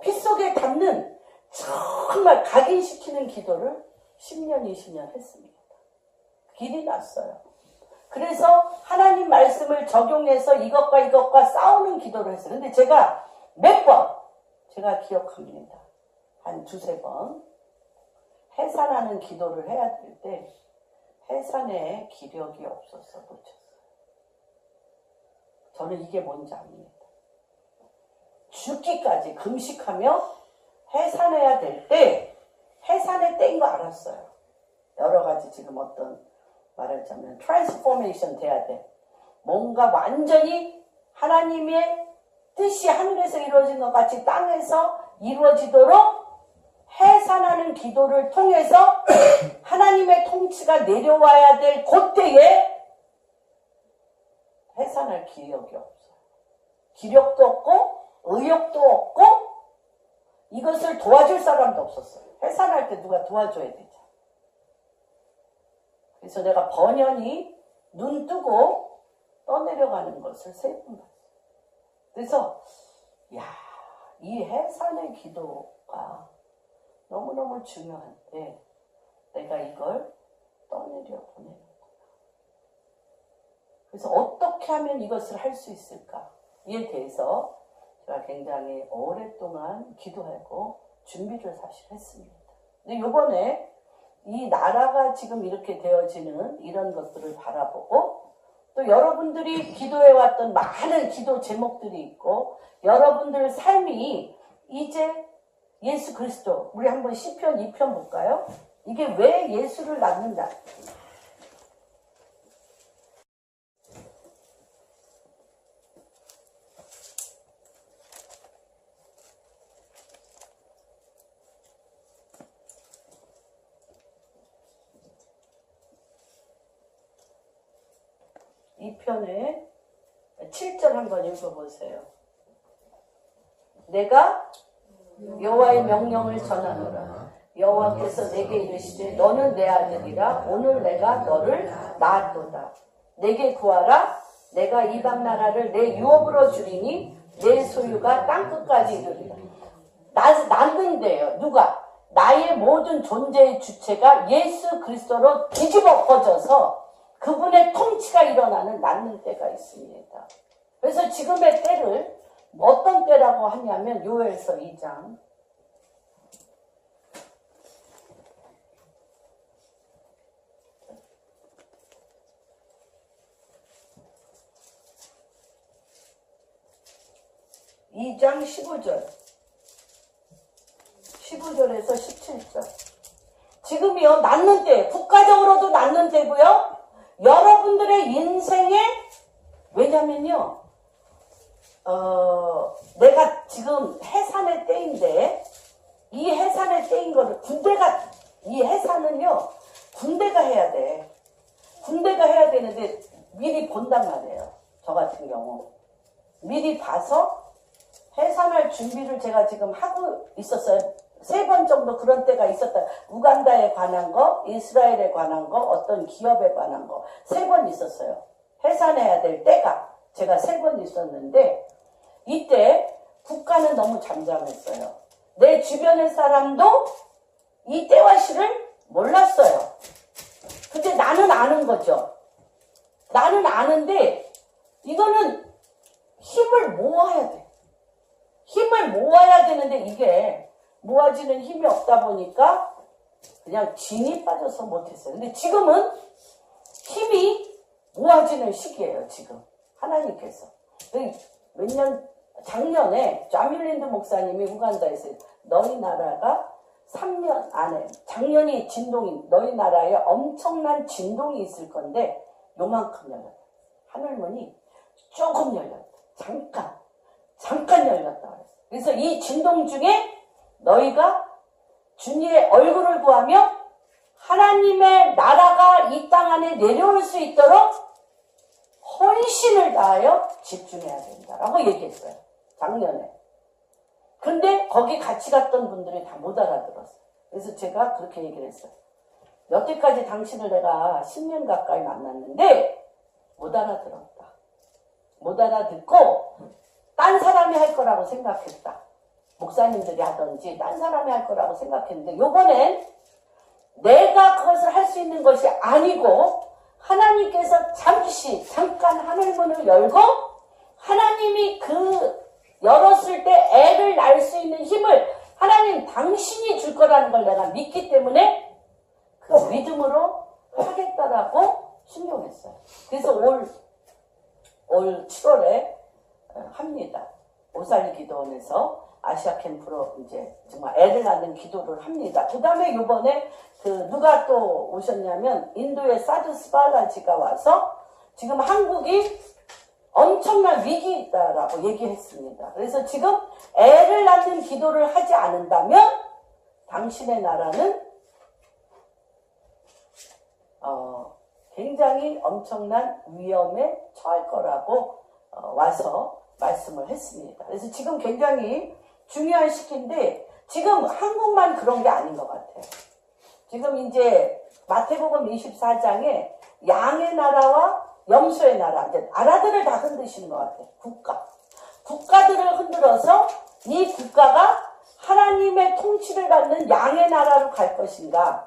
피 속에 담는 정말 각인시키는 기도를 10년 20년 했습니다. 길이 났어요. 그래서 하나님 말씀을 적용해서 이것과 싸우는 기도를 했어요. 근데 제가 몇 번 제가 기억합니다. 한 두세 번 해산하는 기도를 해야 될 때 해산에 기력이 없어서 놓쳤어요. 저는 이게 뭔지 압니다. 죽기까지 금식하며 해산해야 될 때 해산의 때인 거 알았어요. 여러 가지 지금 어떤 말하자면 트랜스포메이션 돼야 돼. 뭔가 완전히 하나님의 뜻이 하늘에서 이루어진 것 같이 땅에서 이루어지도록 해산하는 기도를 통해서 하나님의 통치가 내려와야 될 그때에 해산할 기력이 없어요. 기력도 없고 의욕도 없고 이것을 도와줄 사람도 없었어요. 해산할 때 누가 도와줘야 되죠. 그래서 내가 번연히 눈 뜨고 떠내려가는 것을 세 번 봤어요. 그래서 이 해산의 기도가 너무너무 중요한데 내가 이걸 떠내려 보내는 거야. 그래서 어떻게 하면 이것을 할 수 있을까에 대해서 제가 굉장히 오랫동안 기도하고 준비를 사실 했습니다. 근데 이번에 이 나라가 지금 이렇게 되어지는 이런 것들을 바라보고 또 여러분들이 기도해왔던 많은 기도 제목들이 있고 여러분들 삶이 이제 예수 그리스도 우리 한번 시편 2편 볼까요? 이게 왜 예수를 낳는다. 이 편에 7절 한번 읽어보세요. 내가 여호와의 명령을 전하노라. 여호와께서 내게 이르시되 너는 내 아들이라 오늘 내가 너를 낳았도다. 내게 구하라. 내가 이방 나라를 내 유업으로 주리니 내 소유가 땅끝까지 이르리라. 낳는데요. 누가? 나의 모든 존재의 주체가 예수 그리스도로 뒤집어 엎어져서 그분의 통치가 일어나는 낳는 때가 있습니다. 그래서 지금의 때를 어떤 때라고 하냐면 요엘서 2장 2장 15절. 15절에서 17절. 지금이요, 낳는 때, 국가적으로도 낳는 때고요. 여러분들의 인생에, 왜냐면요, 내가 지금 해산의 때인데, 이 해산의 때인 거를 이 해산은요, 군대가 해야 돼. 군대가 해야 되는데, 미리 본단 말이에요. 저 같은 경우. 미리 봐서 해산할 준비를 제가 지금 하고 있었어요. 3번 정도 그런 때가 있었다. 우간다에 관한 거, 이스라엘에 관한 거, 어떤 기업에 관한 거 3번 있었어요. 해산해야 될 때가 제가 3번 있었는데 이때 국가는 너무 잠잠했어요. 내 주변의 사람도 이 때와 시를 몰랐어요. 근데 나는 아는 거죠. 나는 아는데 이거는 힘을 모아야 돼. 힘을 모아야 되는데 이게 모아지는 힘이 없다 보니까 그냥 진이 빠져서 못했어요. 근데 지금은 힘이 모아지는 시기예요. 지금 하나님께서 작년에 자밀린드 목사님이 우간다에서 너희 나라가 3년 안에 작년이 진동이 너희 나라에 엄청난 진동이 있을 건데 요만큼 열렸다. 하늘문이 조금 열렸다. 잠깐 열렸다. 그래서 이 진동 중에 너희가 주님의 얼굴을 구하며 하나님의 나라가 이 땅 안에 내려올 수 있도록 헌신을 다하여 집중해야 된다라고 얘기했어요. 작년에. 근데 거기 같이 갔던 분들이 다 못 알아들었어요. 그래서 제가 그렇게 얘기를 했어요. 여태까지 당신을 내가 10년 가까이 만났는데 못 알아들었다. 못 알아듣고 딴 사람이 할 거라고 생각했다. 목사님들이 하든지 딴 사람이 할 거라고 생각했는데 요번엔 내가 그것을 할 수 있는 것이 아니고 하나님께서 잠깐 하늘문을 열고 하나님이 열었을 때 애를 낳을 수 있는 힘을 하나님 당신이 줄 거라는 걸 내가 믿기 때문에 그 믿음으로 하겠다라고 순종했어요. 그래서 올 7월에 합니다. 오살리 기도원에서 아시아 캠프로 이제 정말 애를 낳는 기도를 합니다. 그 다음에 요번에 누가 또 오셨냐면 인도의 사두스 발라지가 와서 지금 한국이 엄청난 위기에 있다라고 얘기했습니다. 그래서 지금 애를 낳는 기도를 하지 않는다면 당신의 나라는 굉장히 엄청난 위험에 처할 거라고 와서 말씀을 했습니다. 그래서 지금 굉장히 중요한 시기인데 지금 한국만 그런 게 아닌 것 같아요. 지금 이제 마태복음 24장에 양의 나라와 염소의 나라, 이제 나라들을 다 흔드시는 것 같아요. 국가들을 흔들어서 이 국가가 하나님의 통치를 받는 양의 나라로 갈 것인가,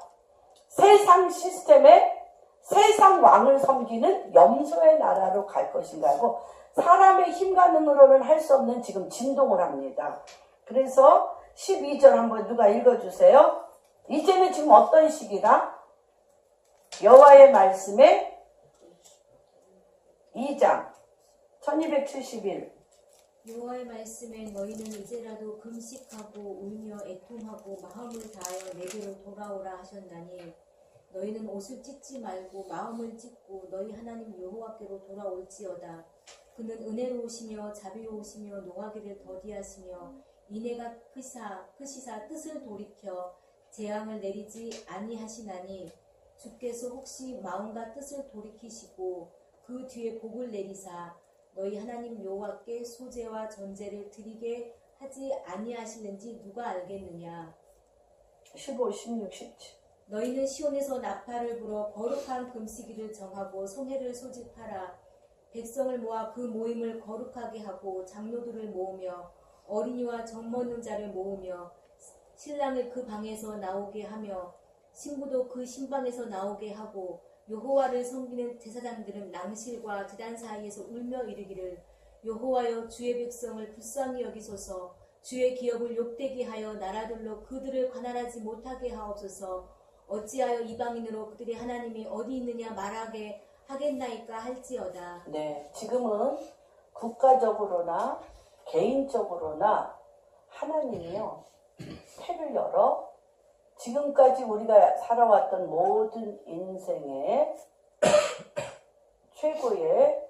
세상 시스템에 세상 왕을 섬기는 염소의 나라로 갈 것인가 하고 사람의 힘과 능으로는 할 수 없는 지금 진동을 합니다. 그래서 12절 한번 누가 읽어주세요. 이제는 지금 어떤 시기다? 여호와의 말씀에 2장 1271 여호와의 말씀에 너희는 이제라도 금식하고 울며 애통하고 마음을 다하여 내게로 돌아오라 하셨나니 너희는 옷을 찢지 말고 마음을 찢고 너희 하나님 여호와께로 돌아올지어다. 그는 은혜로우시며 자비로우시며 노하기를 더디하시며 인애가 크시사 뜻을 돌이켜 재앙을 내리지 아니하시나니 주께서 혹시 마음과 뜻을 돌이키시고 그 뒤에 복을 내리사 너희 하나님 여호와께 소제와 전제를 드리게 하지 아니하시는지 누가 알겠느냐. 15, 16, 17 너희는 시온에서 나팔을 불어 거룩한 금식일을 정하고 송해를 소집하라. 백성을 모아 그 모임을 거룩하게 하고 장로들을 모으며 어린이와 정먹는 자를 모으며 신랑을 그 방에서 나오게 하며 신부도 그 신방에서 나오게 하고 여호와를 섬기는 제사장들은 낭실과 제단 사이에서 울며 이르기를 여호와여 주의 백성을 불쌍히 여기소서 주의 기업을 욕되게 하여 나라들로 그들을 관할하지 못하게 하옵소서 어찌하여 이방인으로 그들의 하나님이 어디 있느냐 말하게 하겠나이까 할지어다. 네, 지금은 국가적으로나 개인적으로나 하나님이요 태를 열어 지금까지 우리가 살아왔던 모든 인생의 최고의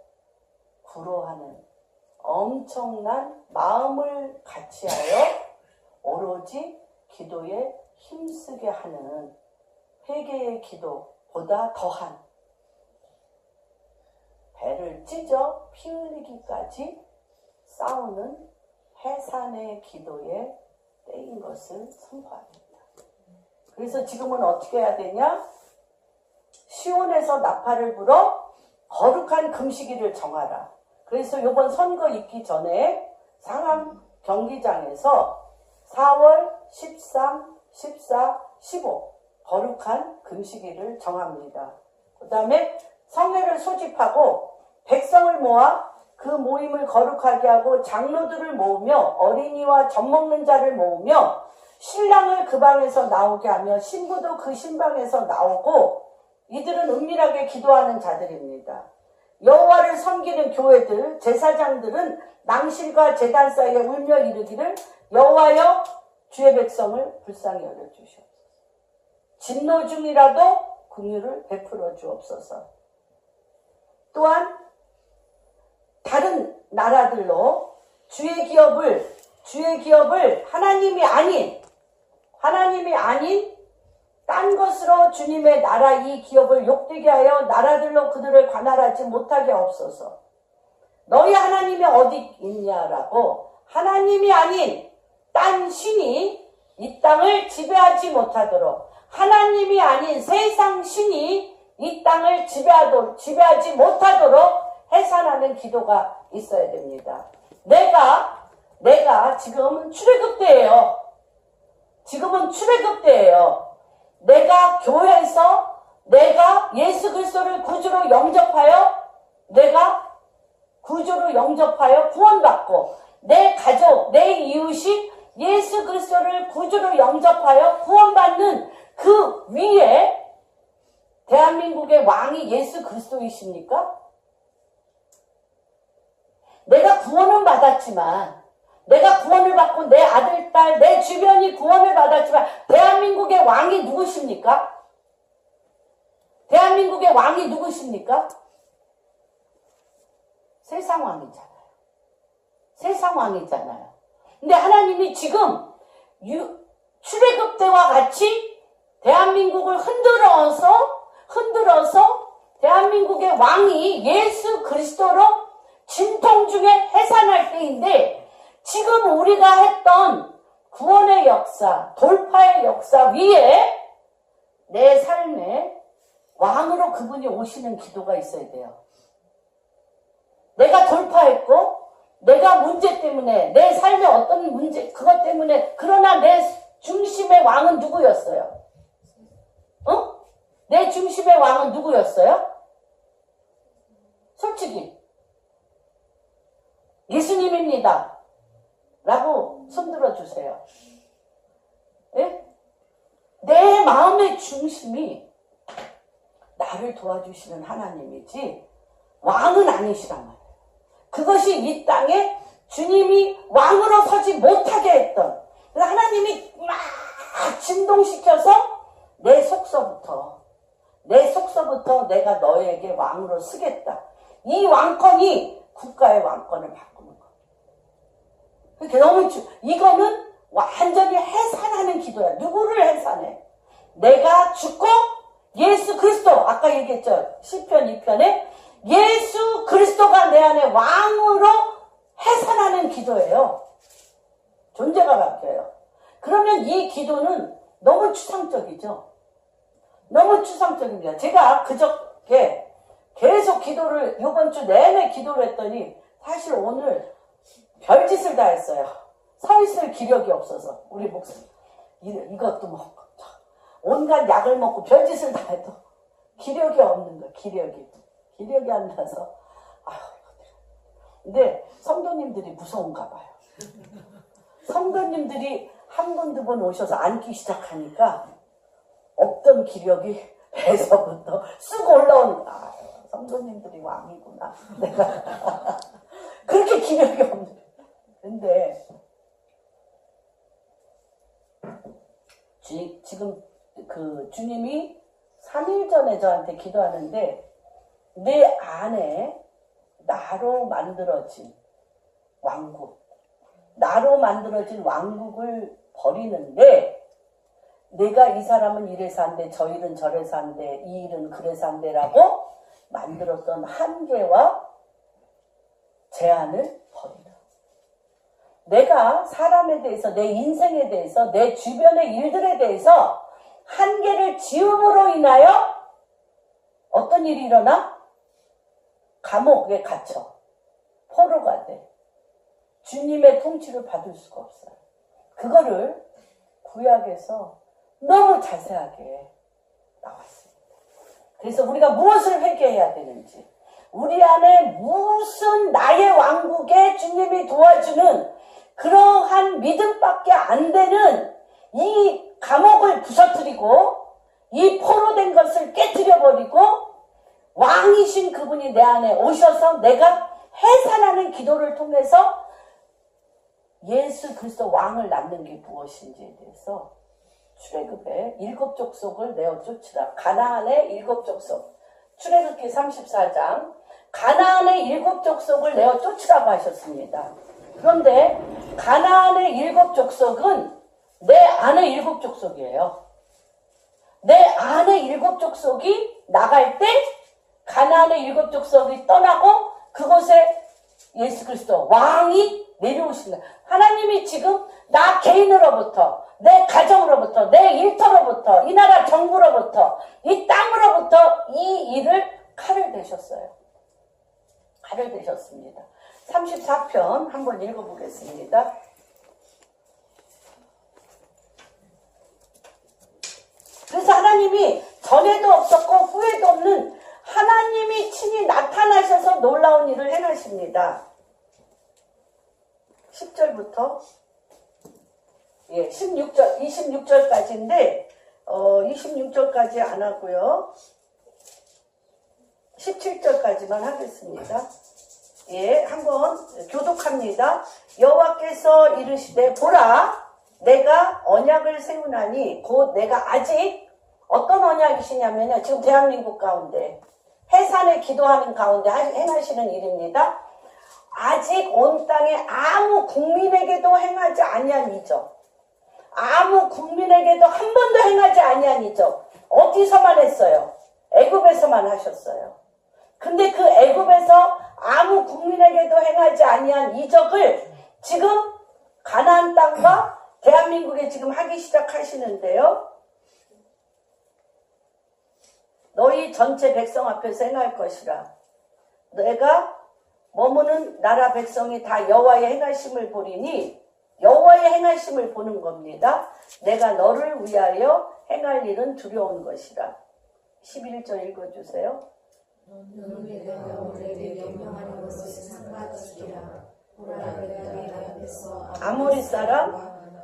구로하는 엄청난 마음을 같이하여 오로지 기도에 힘쓰게 하는 회개의 기도보다 더한 배를 찢어 피 흘리기까지 싸우는 해산의 기도에 때인 것을 선포합니다. 그래서 지금은 어떻게 해야 되냐? 시온에서 나팔을 불어 거룩한 금식일을 정하라. 그래서 이번 선거 있기 전에 상암 경기장에서 4월 13, 14, 15 거룩한 금식일을 정합니다. 그 다음에 성회를 소집하고 백성을 모아 그 모임을 거룩하게 하고 장로들을 모으며 어린이와 젖먹는 자를 모으며 신랑을 그 방에서 나오게 하며 신부도 그 신방에서 나오고 이들은 은밀하게 기도하는 자들입니다. 여호와를 섬기는 교회들, 제사장들은 낭실과 제단 사이에 울며 이르기를 여호와여 주의 백성을 불쌍히 여겨주시옵소서. 진노 중이라도 긍휼을 베풀어 주옵소서. 또한 다른 나라들로 주의 기업을 하나님이 아닌 딴 것으로 주님의 나라 이 기업을 욕되게 하여 나라들로 그들을 관할하지 못하게 하옵소서. 너희 하나님이 어디 있냐라고 하나님이 아닌 딴 신이 이 땅을 지배하지 못하도록 하나님이 아닌 세상 신이 이 땅을 지배하지 못하도록 해산하는 기도가 있어야 됩니다. 내가 지금 출애굽 때예요. 지금은 출애굽 때예요. 내가 교회에서 내가 예수 그리스도를 구주로 영접하여 구원받고 내 가족, 내 이웃이 예수 그리스도를 구주로 영접하여 구원받는 그 위에 대한민국의 왕이 예수 그리스도이십니까? 내가 구원은 받았지만 내가 구원을 받고 내 아들, 딸, 내 주변이 구원을 받았지만 대한민국의 왕이 누구십니까? 대한민국의 왕이 누구십니까? 세상 왕이잖아요. 근데 하나님이 지금 출애굽 때와 같이 대한민국을 흔들어서 대한민국의 왕이 예수 그리스도로 진통 중에 해산할 때인데 지금 우리가 했던 구원의 역사, 돌파의 역사 위에 내 삶에 왕으로 그분이 오시는 기도가 있어야 돼요. 내가 돌파했고 내가 문제 때문에 내 삶에 어떤 문제 그것 때문에 그러나 내 중심의 왕은 누구였어요? 내 중심의 왕은 누구였어요? 솔직히 예수님입니다 라고 손들어 주세요. 예? 내 마음의 중심이 나를 도와주시는 하나님이지 왕은 아니시란 말이에요. 그것이 이 땅에 주님이 왕으로 서지 못하게 했던 하나님이 막 진동시켜서 내 속서부터 내가 너에게 왕으로 쓰겠다. 이 왕권이 국가의 왕권을 바꾸는 거. 그렇게 이거는 완전히 해산하는 기도야. 누구를 해산해? 내가 죽고 예수 그리스도 아까 얘기했죠. 시편 2편에 예수 그리스도가 내 안에 왕으로 해산하는 기도예요. 존재가 바뀌어요. 그러면 이 기도는 너무 추상적이죠. 너무 추상적입니다. 제가 그저께 계속 기도를 이번 주 내내 기도를 했더니 사실 오늘 별짓을 다 했어요. 서 있을 기력이 없어서 우리 목사님 이것도 먹고 온갖 약을 먹고 별짓을 다 해도 기력이 없는 거야. 기력이 안 나서 근데 성도님들이 무서운가 봐요. 성도님들이 한 번, 두 번 오셔서 앉기 시작하니까 없던 기력이 배에서부터 쑥 올라오는 거야. 성도님들이 왕이구나. 내가 그렇게 기력이 없는 거야. 근데 지금 그 주님이 3일 전에 저한테 기도하는데 내 안에 나로 만들어진 왕국, 나로 만들어진 왕국을 버리는데 내가 이 사람은 이래서 한대, 저 일은 저래서 한대, 이 일은 그래서 한대라고 만들었던 한계와 제한을 버리라. 내가 사람에 대해서, 내 인생에 대해서, 내 주변의 일들에 대해서 한계를 지음으로 인하여 어떤 일이 일어나? 감옥에 갇혀. 포로가 돼. 주님의 통치를 받을 수가 없어요. 그거를 구약에서 너무 자세하게 나왔습니다. 그래서 우리가 무엇을 회개해야 되는지, 우리 안에 무슨 나의 왕국에 주님이 도와주는 그러한 믿음밖에 안 되는 이 감옥을 부서뜨리고 이 포로된 것을 깨뜨려버리고 왕이신 그분이 내 안에 오셔서 내가 해산하는 기도를 통해서 예수 그리스도 왕을 낳는 게 무엇인지에 대해서 출애굽의 7 족속을 내어 쫓으라. 가나안의 7 족속. 출애굽기 34장 가나안의 7 족속을 내어 쫓으라고 하셨습니다. 그런데 가나안의 7 족속은 내 안의 7 족속이에요. 내 안의 7 족속이 나갈 때 가나안의 7 족속이 떠나고 그곳에 예수 그리스도 왕이 내려오신다. 하나님이 지금 나 개인으로부터, 내 가정으로부터, 내 일터로부터, 이 나라 정부로부터, 이 땅으로부터 이 일을 칼을 대셨어요. 칼을 대셨습니다. 34편 한번 읽어보겠습니다. 그래서 하나님이 전에도 없었고 후에도 없는 하나님이 친히 나타나셔서 놀라운 일을 행하십니다. 10절부터 16절, 26절까지인데 26절까지 안 하고요. 17절까지만 하겠습니다. 한번 교독합니다. 여호와께서 이르시되 보라 내가 언약을 세우나니 곧 내가 아직 어떤 언약이시냐면요. 지금 대한민국 가운데 해산에 기도하는 가운데 행하시는 일입니다. 아직 온 땅에 아무 국민에게도 행하지 아니한 이적, 아무 국민에게도 한 번도 행하지 아니한 이적 어디서만 했어요? 애굽에서만 하셨어요. 근데 그 애굽에서 아무 국민에게도 행하지 아니한 이적을 지금 가나안 땅과 대한민국에 지금 하기 시작하시는데요. 너희 전체 백성 앞에서 행할 것이라. 내가 머무는 나라 백성이 다 여호와의 행하심을 보리니 여호와의 행하심을 보는 겁니다. 내가 너를 위하여 행할 일은 두려운 것이라. 11절 읽어주세요. 너는 내가 너에게 명령하는 것을 상받으리라. 보라 내가 네 앞에서 아모리 사람,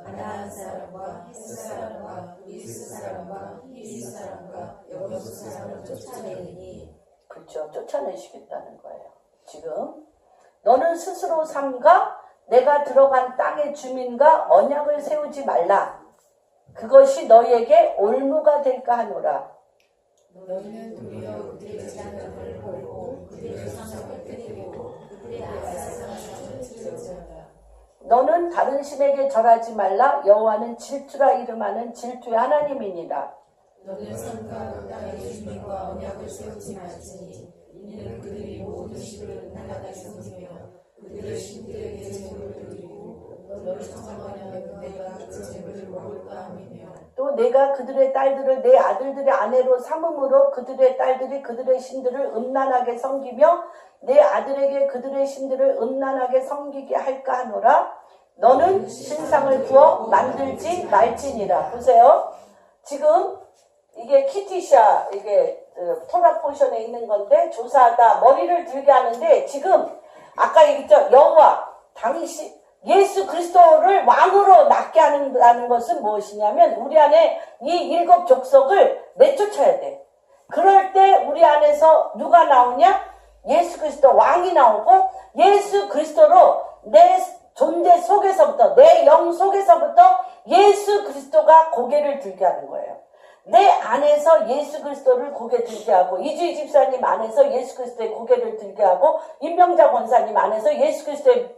가나안 사람과 헷 사람과 그리스 사람과 히브리 사람과 여부수 사람을 쫓아내니. 그렇죠. 쫓아내시겠다는 거예요. 지금 너는 스스로 삼가 내가 들어간 땅의 주민과 언약을 세우지 말라. 그것이 너희에게 올무가 될까 하노라. 너희는 도리어 그들의 재앙을 보고 그들의 조상을 때리고 그들의 아사상을 찢어져라. 너는 다른 신에게 절하지 말라. 여호와는 질투라 이름하는 질투의 하나님이니라. 너는 산과 땅의 주민과 언약을 세우지 말지니 이는 그들이 모든 신을 나라에 섬기며 그들의 신들에게 제물을 드리고 너를 청하면 내가 그 제물을 먹을까 함이며 또 내가 그들의 딸들을 내 아들들의 아내로 삼음으로 그들의 딸들이 그들의 신들을 음란하게 섬기며 내 아들에게 그들의 신들을 음란하게 섬기게 할까 하노라. 너는 신상을 구워 만들지 말지니라. 보세요. 지금 이게 키티샤, 이게 토라 포션에 있는 건데 조사하다 머리를 들게 하는데 지금 아까 얘기했죠. 여호와 당신 예수 그리스도를 왕으로 낳게 한다는 것은 무엇이냐면 우리 안에 이 7 족속을 내쫓아야 돼. 그럴 때 우리 안에서 누가 나오냐? 예수 그리스도 왕이 나오고 예수 그리스도로 내 존재 속에서부터, 내 영 속에서부터 예수 그리스도가 고개를 들게 하는 거예요. 내 안에서 예수 그리스도를 고개 들게 하고, 이주희 집사님 안에서 예수 그리스도의 고개를 들게 하고, 임명자 권사님 안에서 예수 그리스도의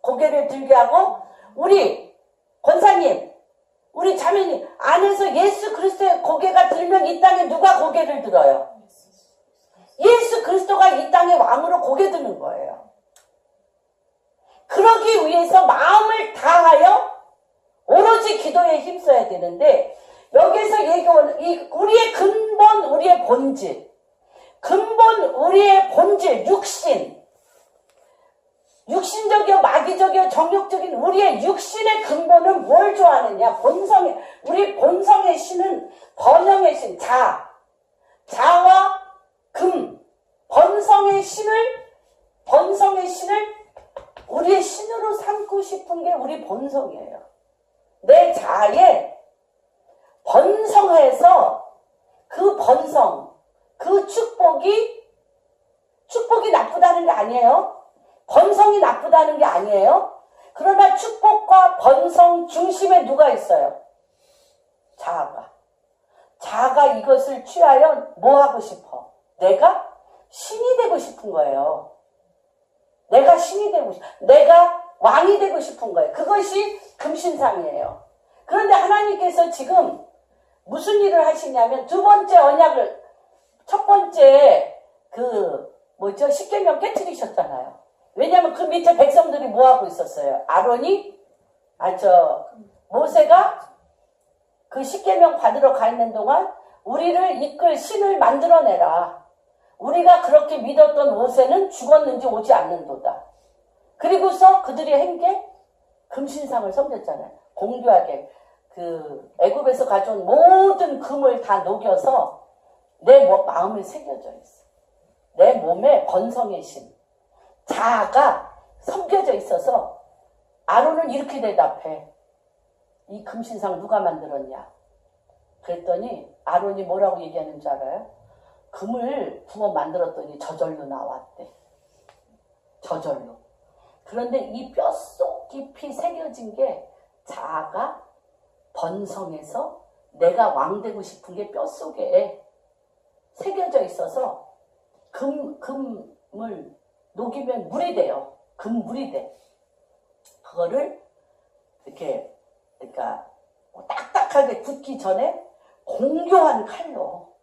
고개를 들게 하고, 우리 권사님, 우리 자매님 안에서 예수 그리스도의 고개가 들면 이 땅에 누가 고개를 들어요? 예수 그리스도가 이 땅의 왕으로 고개 드는 거예요. 그러기 위해서 마음을 다하여 오로지 기도에 힘써야 되는데, 여기서 얘기하는 우리의 근본, 우리의 본질, 근본 우리의 본질, 육신적이요 마귀적이요 정욕적인 우리의 육신의 근본은 뭘 좋아하느냐? 우리 본성의 신은 번영의 신, 자와 금, 번성의 신을 우리의 신으로 삼고 싶은 게 우리 본성이에요. 내 자에 번성해서 그 번성, 그 축복이 나쁘다는 게 아니에요. 번성이 나쁘다는 게 아니에요. 그러나 축복과 번성 중심에 누가 있어요? 자아가 이것을 취하여 뭐 하고 싶어? 내가 신이 되고 싶은 거예요. 내가 왕이 되고 싶은 거예요. 그것이 금신상이에요. 그런데 하나님께서 지금 무슨 일을 하시냐면, 두 번째 언약을, 첫 번째 십계명 깨트리셨잖아요. 왜냐하면 그 밑에 백성들이 뭐 하고 있었어요? 모세가 그 십계명 받으러 가 있는 동안 우리를 이끌 신을 만들어내라. 우리가 그렇게 믿었던 모세는 죽었는지 오지 않는도다. 그리고서 그들이 한 게 금신상을 섬겼잖아요. 공교하게 애굽에서 가져온 모든 금을 다 녹여서 내 마음에 새겨져 있어. 내 몸에 번성의 신, 자아가 섬겨져 있어서 아론은 이렇게 대답해. 이 금신상 누가 만들었냐? 그랬더니 아론이 뭐라고 얘기하는 줄 알아요? 금을 부어 만들었더니 저절로 나왔대. 저절로. 그런데 이 뼛속 깊이 새겨진 게 자아가 번성해서 내가 왕 되고 싶은 게 뼛속에 새겨져 있어서 금을 녹이면 물이 돼요. 금물이 돼. 그거를 이렇게, 딱딱하게 굳기 전에 공교한 칼로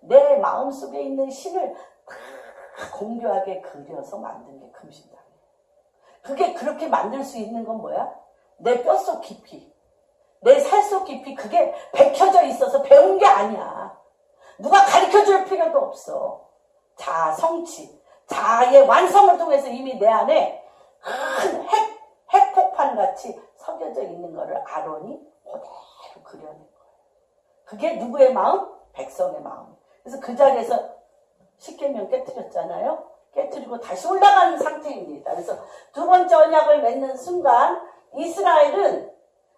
내 마음속에 있는 신을 공교하게 그려서 만든 게 금신상이에요. 그게 그렇게 만들 수 있는 건 뭐야? 내 뼛속 깊이, 내 살속 깊이, 그게 bek혀져 있어서 배운 게 아니야. 누가 가르쳐줄 필요도 없어. 자아 성취, 자아의 완성을 통해서 이미 내 안에 큰 핵폭탄같이 석여져 있는 거를 아론이 그대로 그려낸 거예요. 그게 누구의 마음? 백성의 마음. 그래서 그 자리에서 십계명 깨트렸잖아요. 깨트리고 다시 올라가는 상태입니다. 그래서 두 번째 언약을 맺는 순간 이스라엘은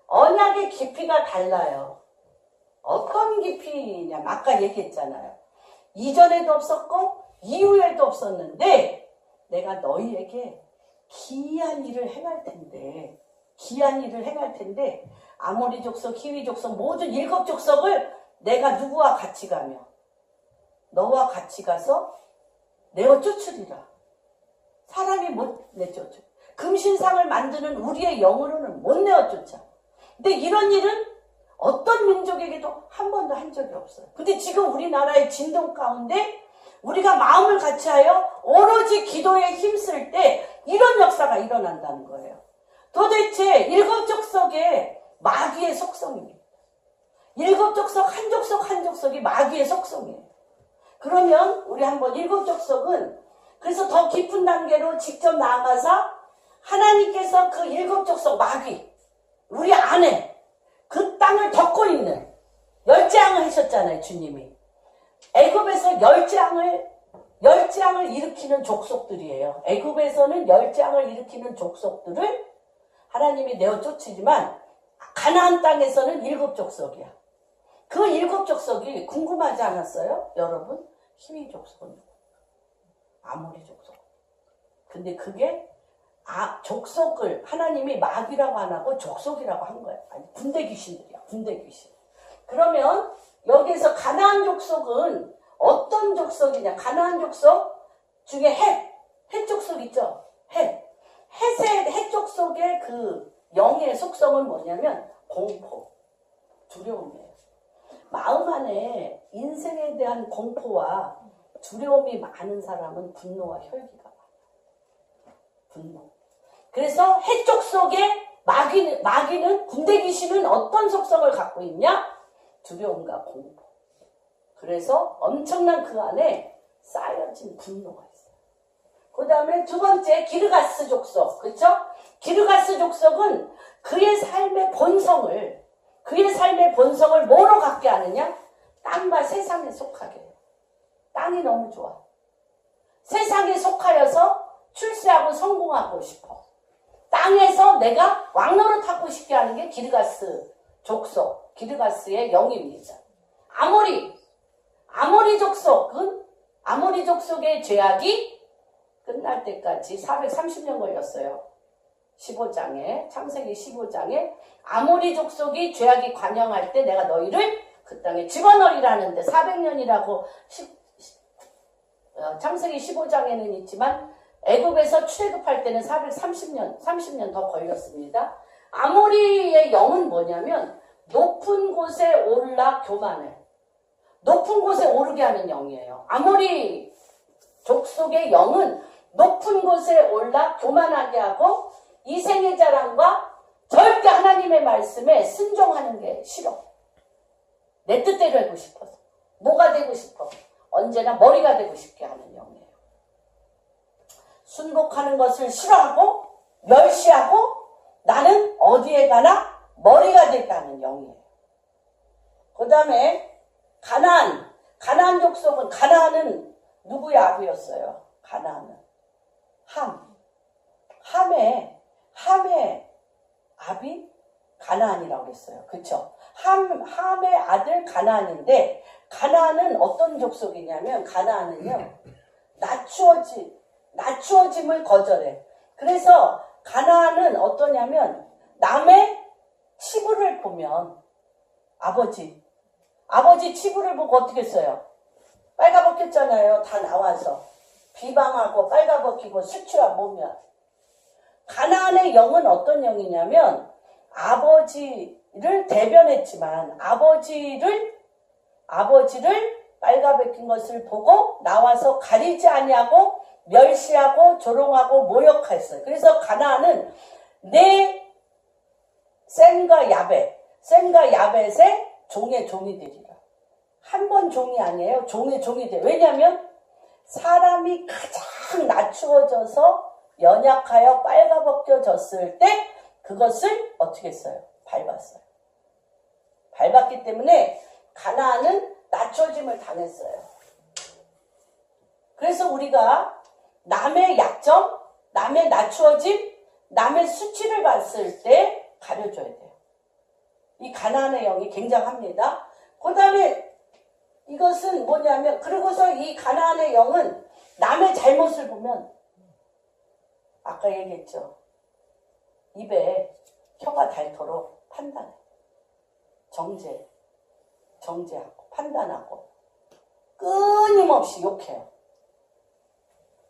언약의 깊이가 달라요. 어떤 깊이냐? 아까 얘기했잖아요. 이전에도 없었고 이후에도 없었는데 내가 너희에게 기이한 일을 행할 텐데 아모리 족속, 히위 족속 모든 7족속을 내가 누구와 같이 가며 너와 같이 가서 내어 쫓으리라. 사람이 못 내쫓아. 금신상을 만드는 우리의 영으로는 못 내어 쫓아. 근데 이런 일은 어떤 민족에게도 한 번도 한 적이 없어요. 근데 지금 우리나라의 진동 가운데 우리가 마음을 같이하여 오로지 기도에 힘쓸 때 이런 역사가 일어난다는 거예요. 도대체 7족속의 마귀의 속성입니다. 7족속 한 족속이 마귀의 속성이에요. 그러면 우리 한번 7족속은 그래서 더 깊은 단계로 직접 나아가서 하나님께서 그 7족속 마귀 우리 안에 그 땅을 덮고 있는 열재앙을 하셨잖아요. 주님이 애굽에서 열재앙을 일으키는 족속들이에요. 애굽에서는 열재앙을 일으키는 족속들을 하나님이 내어 쫓으지만 가나안 땅에서는 7족속이야. 그 7족속이 궁금하지 않았어요? 여러분, 히위 족속은 아모리 족속. 근데 그게 족속을 하나님이 마귀라고 안 하고 족속이라고 한 거예요. 아니, 군대 귀신들이야. 군대 귀신. 그러면 여기서 가나안 족속은 어떤 족속이냐? 가나안 족속 중에 헷 족속 있죠? 헷 족속의 그 영의 속성은 뭐냐면 공포, 두려움이에요. 마음 안에 인생에 대한 공포와 두려움이 많은 사람은 분노와 혈기가 많아요. 분노. 그래서 해쪽 속에 마귀는 군대 귀신은 어떤 속성을 갖고 있냐? 두려움과 공포. 그래서 엄청난 그 안에 쌓여진 분노가 있어요. 그 다음에 두 번째 기르가스 족속. 그렇죠? 기르가스 족속은 그의 삶의 본성을 뭐로 갖게 하느냐? 땅과 세상에 속하게 해요. 땅이 너무 좋아. 세상에 속하여서 출세하고 성공하고 싶어. 땅에서 내가 왕노릇하고 싶게 하는 게 기르가스 족속, 기르가스의 영입니다. 아모리 족속의 죄악이 끝날 때까지 430년 걸렸어요. 15장에, 창세기 15장에 아모리 족속이 죄악이 관영할 때 내가 너희를 그 땅에 집어넣으리라는데 400년이라고 창세기 15장에는 있지만 애굽에서 출애굽할 때는 30년 더 걸렸습니다. 아모리의 영은 뭐냐면 높은 곳에 올라 교만해. 높은 곳에 오르게 하는 영이에요. 아모리 족속의 영은 높은 곳에 올라 교만하게 하고 이생의 자랑과 절대 하나님의 말씀에 순종하는 게 싫어. 내 뜻대로 하고 싶어서. 뭐가 되고 싶어? 언제나 머리가 되고 싶게 하는 영이에요. 순복하는 것을 싫어하고 멸시하고 나는 어디에 가나 머리가 되게 하는 영이에요. 그 다음에 가나안 족속은 가나안은 누구의 아비였어요? 가나안은 함의 아비 가나안이라고 했어요. 그렇죠? 함의 아들 가나안인데 가나안은 어떤 족속이냐면 가나안은요 낮추어짐을 거절해. 그래서 가나안은 어떠냐면 남의 치부를 보면 아버지 치부를 보고 어떻게 써요? 빨가벗겼잖아요. 다 나와서 비방하고 빨가벗기고 수치와 모면. 가나안의 영은 어떤 영이냐면 아버지를 대변했지만 아버지를 빨가벗긴 것을 보고 나와서 가리지 아니하고 멸시하고 조롱하고 모욕했어요. 그래서 가나안은 셈과 야벳의 종의 종이 되리라. 한 번 종이 아니에요. 종의 종이 돼. 왜냐하면 사람이 가장 낮추어져서 연약하여 빨가벗겨졌을 때 그것을 어떻게 했어요? 밟았어요. 밟았기 때문에 가나안은 낮춰짐을 당했어요. 그래서 우리가 남의 약점, 남의 낮추어짐, 남의 수치를 봤을 때 가려줘야 돼요. 이 가나안의 영이 굉장합니다. 그 다음에 이것은 뭐냐면 그러고서 이 가나안의 영은 남의 잘못을 보면 아까 얘기했죠. 입에 혀가 닳도록 판단해. 정죄하고 판단하고 끊임없이 욕해요.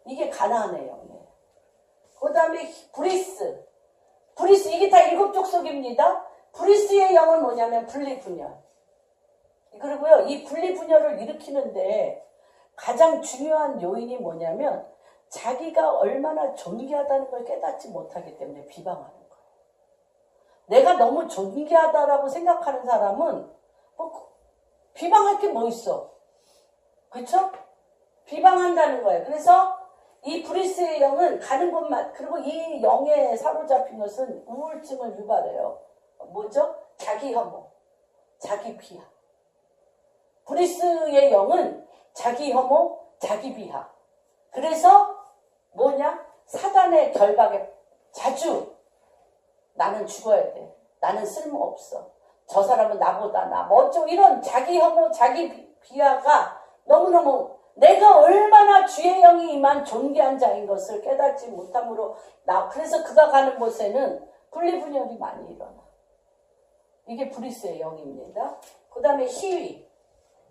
이게 가나안의 영이에요. 그 다음에 브리스 이게 다 7족속입니다. 브리스의 영은 뭐냐면 분리분열. 그리고요 이 분리분열을 일으키는데 가장 중요한 요인이 뭐냐면 자기가 얼마나 존귀하다는 걸 깨닫지 못하기 때문에 비방하는 거예요. 내가 너무 존귀하다라고 생각하는 사람은 비방할 게 뭐 있어? 그렇죠? 비방한다는 거예요. 그래서 이 브리스의 영은 가는 곳만, 그리고 이 영에 사로잡힌 것은 우울증을 유발해요. 뭐죠? 자기 혐오, 자기 비하. 브리스의 영은 자기 혐오, 자기 비하. 그래서 뭐냐? 사단의 결박에 자주 나는 죽어야 돼. 나는 쓸모없어. 저 사람은 나보다 나. 뭐 어쩌고 이런 자기 혐오, 자기 비하가 너무너무 내가 얼마나 주의 영이 임한 존귀한 자인 것을 깨닫지 못함으로 그래서 그가 가는 곳에는 분리분열이 많이 일어나. 이게 브리스의 영입니다. 그 다음에 희위.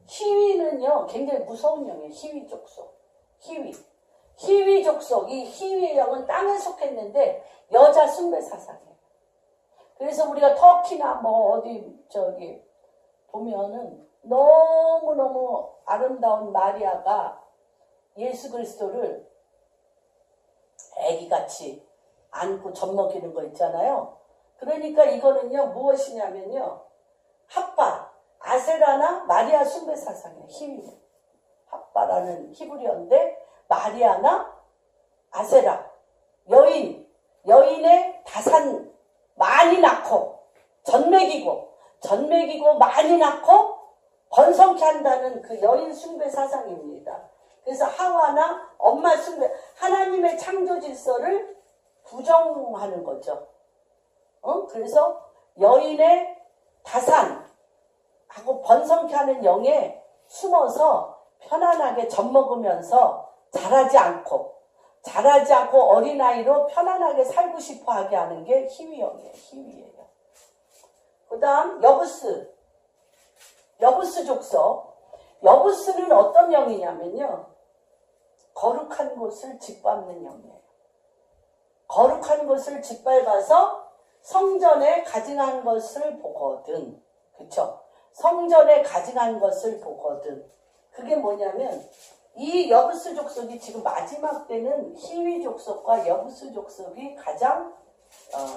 희위는요 굉장히 무서운 영이에요. 희위 족속. 희위 족속. 이 희위의 영은 땅에 속했는데 여자 숭배 사상이에요. 그래서 우리가 터키나 뭐 어디 저기 보면은 너무너무 아름다운 마리아가 예수 그리스도를 애기같이 안고 젖먹이는 거 있잖아요. 그러니까 이거는요 무엇이냐면요 핫바, 아세라나 마리아 숭배 사상이에요. 희위. 핫바라는 히브리어인데 마리아나 아세라, 여인의 다산 많이 낳고 젖 먹이고 많이 낳고 번성케 한다는 그 여인 숭배 사상입니다. 그래서 하와나 엄마 숭배, 하나님의 창조 질서를 부정하는 거죠. 그래서 여인의 다산하고 번성케 하는 영에 숨어서 편안하게 젖먹으면서 자라지 않고 어린아이로 편안하게 살고 싶어 하게 하는 게 희위영이에요. 희위예요. 그 다음 여부스 족속. 여부스는 어떤 영이냐면요 거룩한 곳을 짓밟는 영이에요. 거룩한 곳을 짓밟아서 성전에 가증한 것을 보거든. 그쵸? 성전에 가증한 것을 보거든. 그게 뭐냐면 이 여부스 족속이 지금 마지막 때는 희위 족속과 여부스 족속이 가장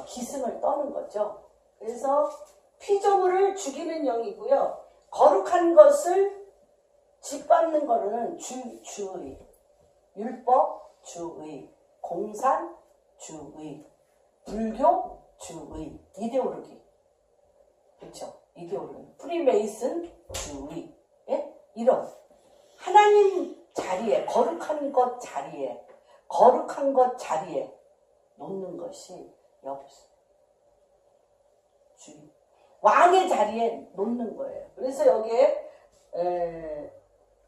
기승을 떠는 거죠. 그래서 피조물을 죽이는 영이고요. 거룩한 것을 짓밟는 거는 주의, 율법 주의, 공산 주의, 불교 주의, 이데올로기. 그렇죠? 이데올로기. 프리메이슨 주의. 예? 이런 하나님 자리에 거룩한 것 자리에 놓는 것이 여부스. 주의. 왕의 자리에 놓는 거예요. 그래서 여기에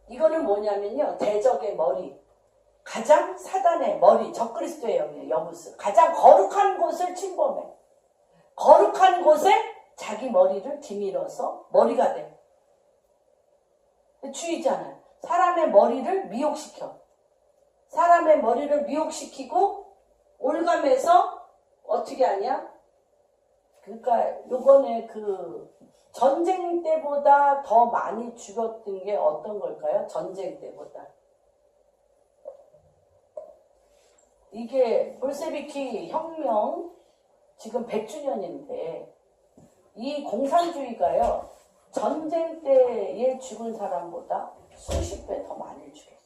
이거는 뭐냐면요. 대적의 머리. 가장 사단의 머리. 적그리스도의 영이에요. 여부스. 가장 거룩한 곳을 침범해. 거룩한 곳에 자기 머리를 뒤밀어서 머리가 돼. 주의잖아요. 사람의 머리를 미혹시켜. 사람의 머리를 미혹시키고 올감해서 어떻게 하냐? 그러니까 요번에 그 전쟁 때보다 더 많이 죽었던 게 어떤 걸까요? 전쟁 때보다. 이게 볼세비키 혁명 지금 100주년인데 이 공산주의가요. 전쟁 때에 죽은 사람보다 수십 배 더 많이 죽였어요.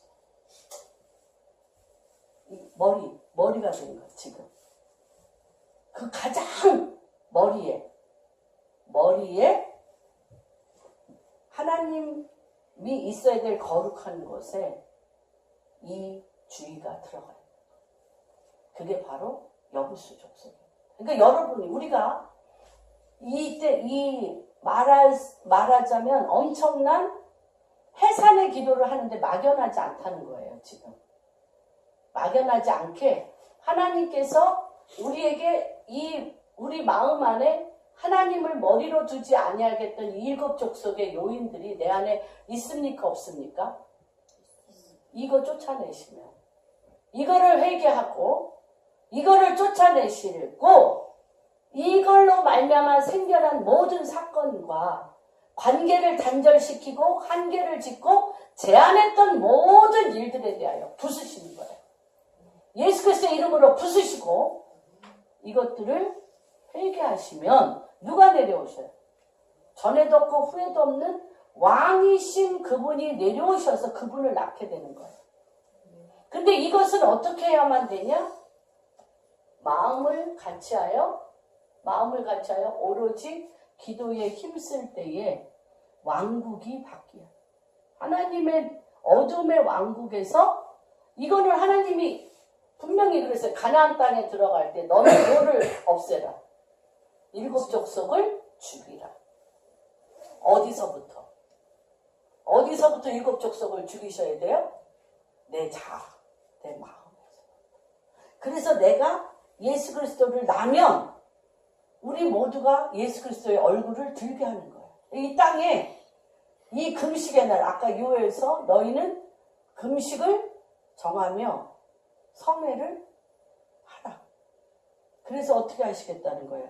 이 머리가 된 거예요, 지금. 그 가장 머리에 하나님이 있어야 될 거룩한 곳에 이 주의가 들어가요. 그게 바로 여부수 족속이에요. 그러니까 여러분이 우리가 이때 말하자면 엄청난 해산의 기도를 하는데 막연하지 않다는 거예요, 지금. 막연하지 않게 하나님께서 우리에게 우리 마음 안에 하나님을 머리로 두지 아니하겠던 이 7 족속의 요인들이 내 안에 있습니까, 없습니까? 이거 쫓아내시면 이거를 회개하고 이거를 쫓아내시고 이걸로 말미암아 생겨난 모든 사건과 관계를 단절시키고 한계를 짓고 제한했던 모든 일들에 대하여 부수시는 거예요. 예수 그리스도의 이름으로 부수시고 이것들을 회개하시면 누가 내려오셔요? 전에도 없고 후에도 없는 왕이신 그분이 내려오셔서 그분을 낳게 되는 거예요. 근데 이것은 어떻게 해야만 되냐? 마음을 같이하여 오로지 기도에 힘쓸 때에 왕국이 바뀌어요. 하나님의 어둠의 왕국에서 이거는 하나님이 분명히 그랬어요. 가나안 땅에 들어갈 때 너는 뭐를 없애라. 7 족속을 죽이라. 어디서부터 7 족속을 죽이셔야 돼요? 내 자아, 내 마음에서. 그래서 내가 예수 그리스도를 나면 우리 모두가 예수 그리스도의 얼굴을 들게 하는 거예요. 이 땅에 이 금식의 날, 아까 요에서 너희는 금식을 정하며 성회를 하라. 그래서 어떻게 하시겠다는 거예요?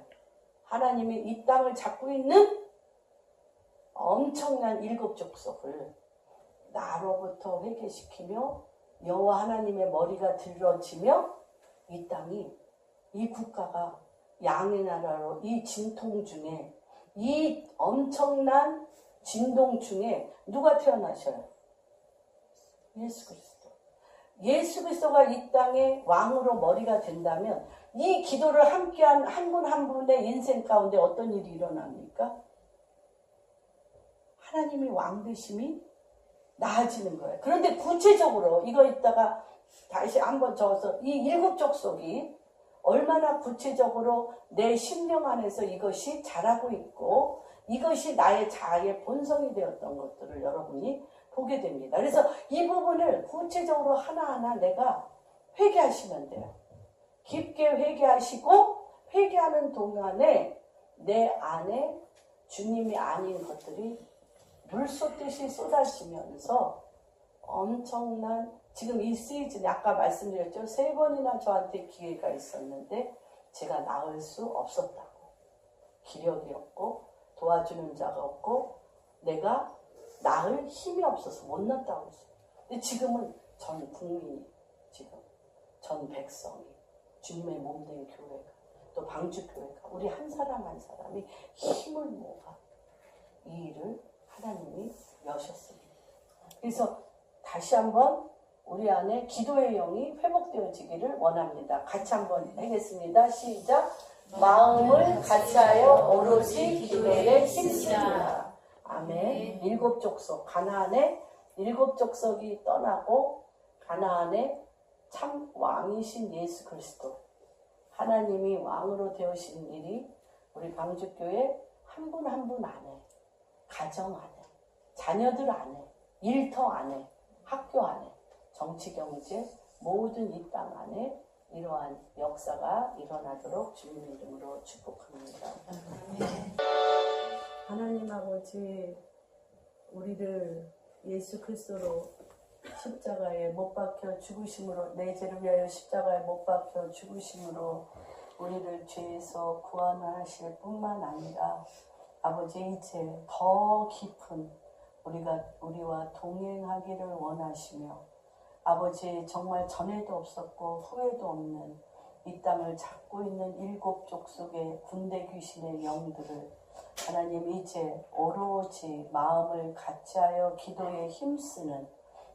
하나님이 이 땅을 잡고 있는 엄청난 일곱 족속을 나로부터 회개시키며 여호와 하나님의 머리가 들어지며 이 땅이, 이 국가가 양의 나라로 이 진통 중에, 이 엄청난 진동 중에 누가 태어나셔요? 예수 그리스도. 예수 그리스도가 이 땅에 왕으로 머리가 된다면 이 기도를 함께한 한 분 한 분의 인생 가운데 어떤 일이 일어납니까? 하나님이 왕 되심이 나아지는 거예요. 그런데 구체적으로 이거 이따가 다시 한번 적어서 이 일곱 족속이 얼마나 구체적으로 내 심령 안에서 이것이 자라고 있고 이것이 나의 자아의 본성이 되었던 것들을 여러분이 보게 됩니다. 그래서 이 부분을 구체적으로 하나하나 내가 회개하시면 돼요. 깊게 회개하시고 회개하는 동안에 내 안에 주님이 아닌 것들이 물 쏟듯이 쏟아지면서 엄청난, 지금 이 시즌에 아까 말씀드렸죠. 3번이나 저한테 기회가 있었는데 제가 나을 수 없었다고. 기력이 없고 도와주는 자가 없고 내가 나을 힘이 없어서 못 났다고 했어요. 근데 지금은 전 국민이, 지금 전 백성이, 주님의 몸된 교회가, 또 방주교회가, 우리 한 사람 한 사람이 힘을 모아 이 일을 하나님이 여셨습니다. 그래서 다시 한번 우리 안에 기도의 영이 회복되어지기를 원합니다. 같이 한번 하겠습니다. 시작. 마음을 같이하여 오로지 기도에 힘쓰라. 아멘. 일곱 족속, 가나안의 일곱 족속이 떠나고 가나안의 참 왕이신 예수 그리스도, 하나님이 왕으로 되어신 일이 우리 방주교회 한 분 한 분 안에, 가정 안에, 자녀들 안에, 일터 안에, 학교 안에, 정치 경제 모든 이 땅 안에 이러한 역사가 일어나도록 주님의 이름으로 축복합니다. 하나님 아버지, 우리를 예수 그리스도로 십자가에 못 박혀 죽으심으로, 내 죄를 위하여 십자가에 못 박혀 죽으심으로 우리를 죄에서 구원하실 뿐만 아니라 아버지 이제 더 깊은 우리와 동행하기를 원하시며, 아버지 정말 전에도 없었고 후에도 없는 이 땅을 잡고 있는 일곱 족속의 군대 귀신의 영들을 하나님 이제 오로지 마음을 같이하여 기도에 힘쓰는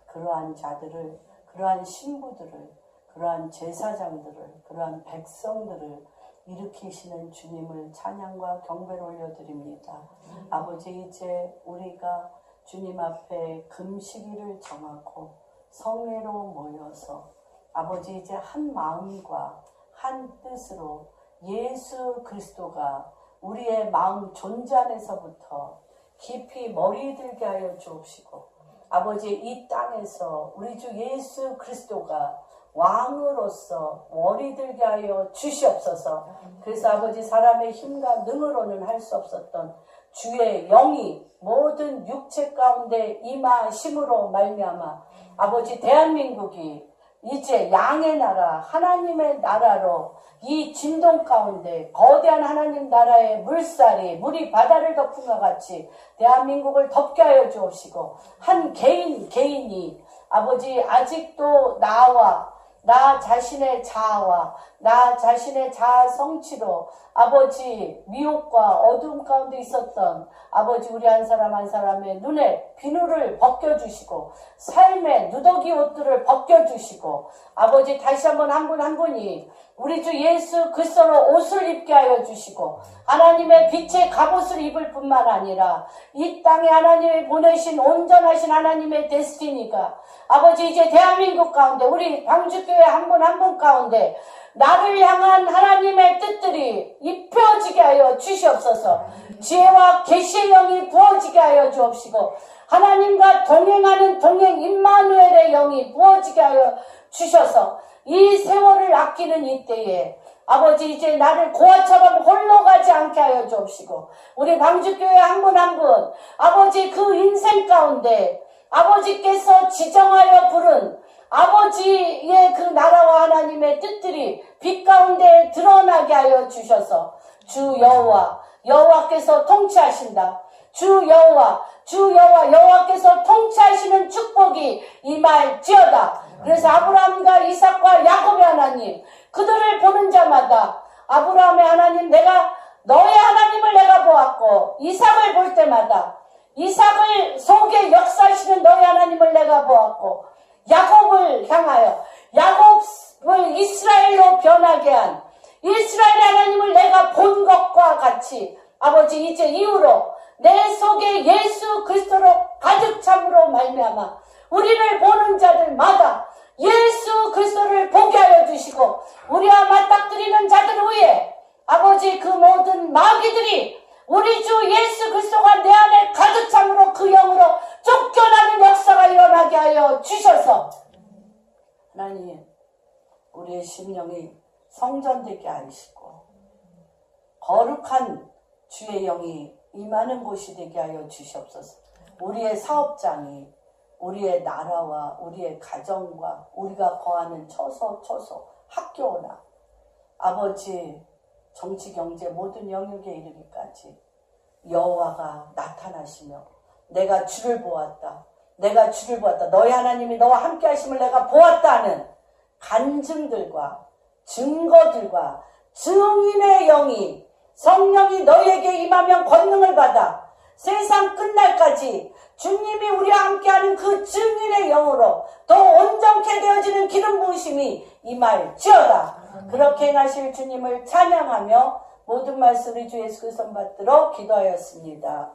그러한 자들을, 그러한 신부들을, 그러한 제사장들을, 그러한 백성들을 일으키시는 주님을 찬양과 경배를 올려드립니다. 아버지 이제 우리가 주님 앞에 금식일을 정하고 성회로 모여서 아버지 이제 한 마음과 한 뜻으로 예수 그리스도가 우리의 마음 존재 안에서부터 깊이 머리 들게 하여 주옵시고, 아버지 이 땅에서 우리 주 예수 그리스도가 왕으로서 머리 들게 하여 주시옵소서. 그래서 아버지 사람의 힘과 능으로는 할 수 없었던 주의 영이 모든 육체 가운데 임하심으로 말미암아 아버지 대한민국이 이제 양의 나라, 하나님의 나라로 이 진동 가운데 거대한 하나님 나라의 물이 바다를 덮은 것 같이 대한민국을 덮게 하여 주옵시고, 한 개인이 아버지 아직도 나 자신의 자아와 나 자신의 자아 성취로 아버지 미혹과 어두움 가운데 있었던 아버지 우리 한 사람 한 사람의 눈에 비누를 벗겨주시고 삶의 누더기 옷들을 벗겨주시고, 아버지 다시 한번 한 분 한 분이 우리 주 예수 그리스도로 옷을 입게 하여 주시고 하나님의 빛의 갑옷을 입을 뿐만 아니라 이 땅에 하나님이 보내신 온전하신 하나님의 데스티니가 아버지 이제 대한민국 가운데 우리 방주교회 한 분 한 분 가운데 나를 향한 하나님의 뜻들이 입혀지게 하여 주시옵소서. 지혜와 계시의 영이 부어지게 하여 주옵시고 하나님과 동행하는 동행 임마누엘의 영이 부어지게 하여 주셔서 이 세월을 아끼는 이때에 아버지 이제 나를 고아처럼 홀로 가지 않게 하여 주옵시고 우리 방주교회 한 분 한 분 아버지 그 인생 가운데 아버지께서 지정하여 부른 아버지의 그 나라와 하나님의 뜻들이 빛 가운데 드러나게 하여 주셔서 주 여호와께서 통치하신다. 주 여호와께서 통치하시는 축복이 임할지어다. 그래서 아브라함과 이삭과 야곱의 하나님 그들을 보는 자마다 아브라함의 하나님 내가 너의 하나님을 내가 보았고 이삭을 볼 때마다 이삭을 속에 역사하시는 너의 하나님을 내가 보았고 야곱을 향하여 야곱을 이스라엘로 변하게 한 이스라엘의 하나님을 내가 본 것과 같이 아버지 이제 이후로 내 속에 예수 그리스도로 가득 참으로 말미암아 우리를 보는 자들마다 예수 그리스도를 보게 하여 주시고 우리와 맞닥뜨리는 자들 위에 아버지 그 모든 마귀들이 우리 주 예수 그리스도가 내 안에 가득 참으로 그 영으로 쫓겨나는 역사가 일어나게 하여 주셔서 하나님 우리의 심령이 성전되게 하시고 거룩한 주의 영이 임하는 곳이 되게 하여 주시옵소서. 우리의 사업장이 우리의 나라와 우리의 가정과 우리가 거하는 처소 학교나 아버지 정치 경제 모든 영역에 이르기까지 여호와가 나타나시며 내가 주를 보았다. 너희 하나님이 너와 함께 하심을 내가 보았다는 간증들과 증거들과 증인의 영이 성령이 너희에게 임하면 권능을 받아 세상 끝날까지 주님이 우리와 함께하는 그 증인의 영으로 더 온전케 되어지는 기름 부으심이 임할지어다. 그렇게 행하실 주님을 찬양하며 모든 말씀을 주 예수 그리스도 받들어 기도하였습니다.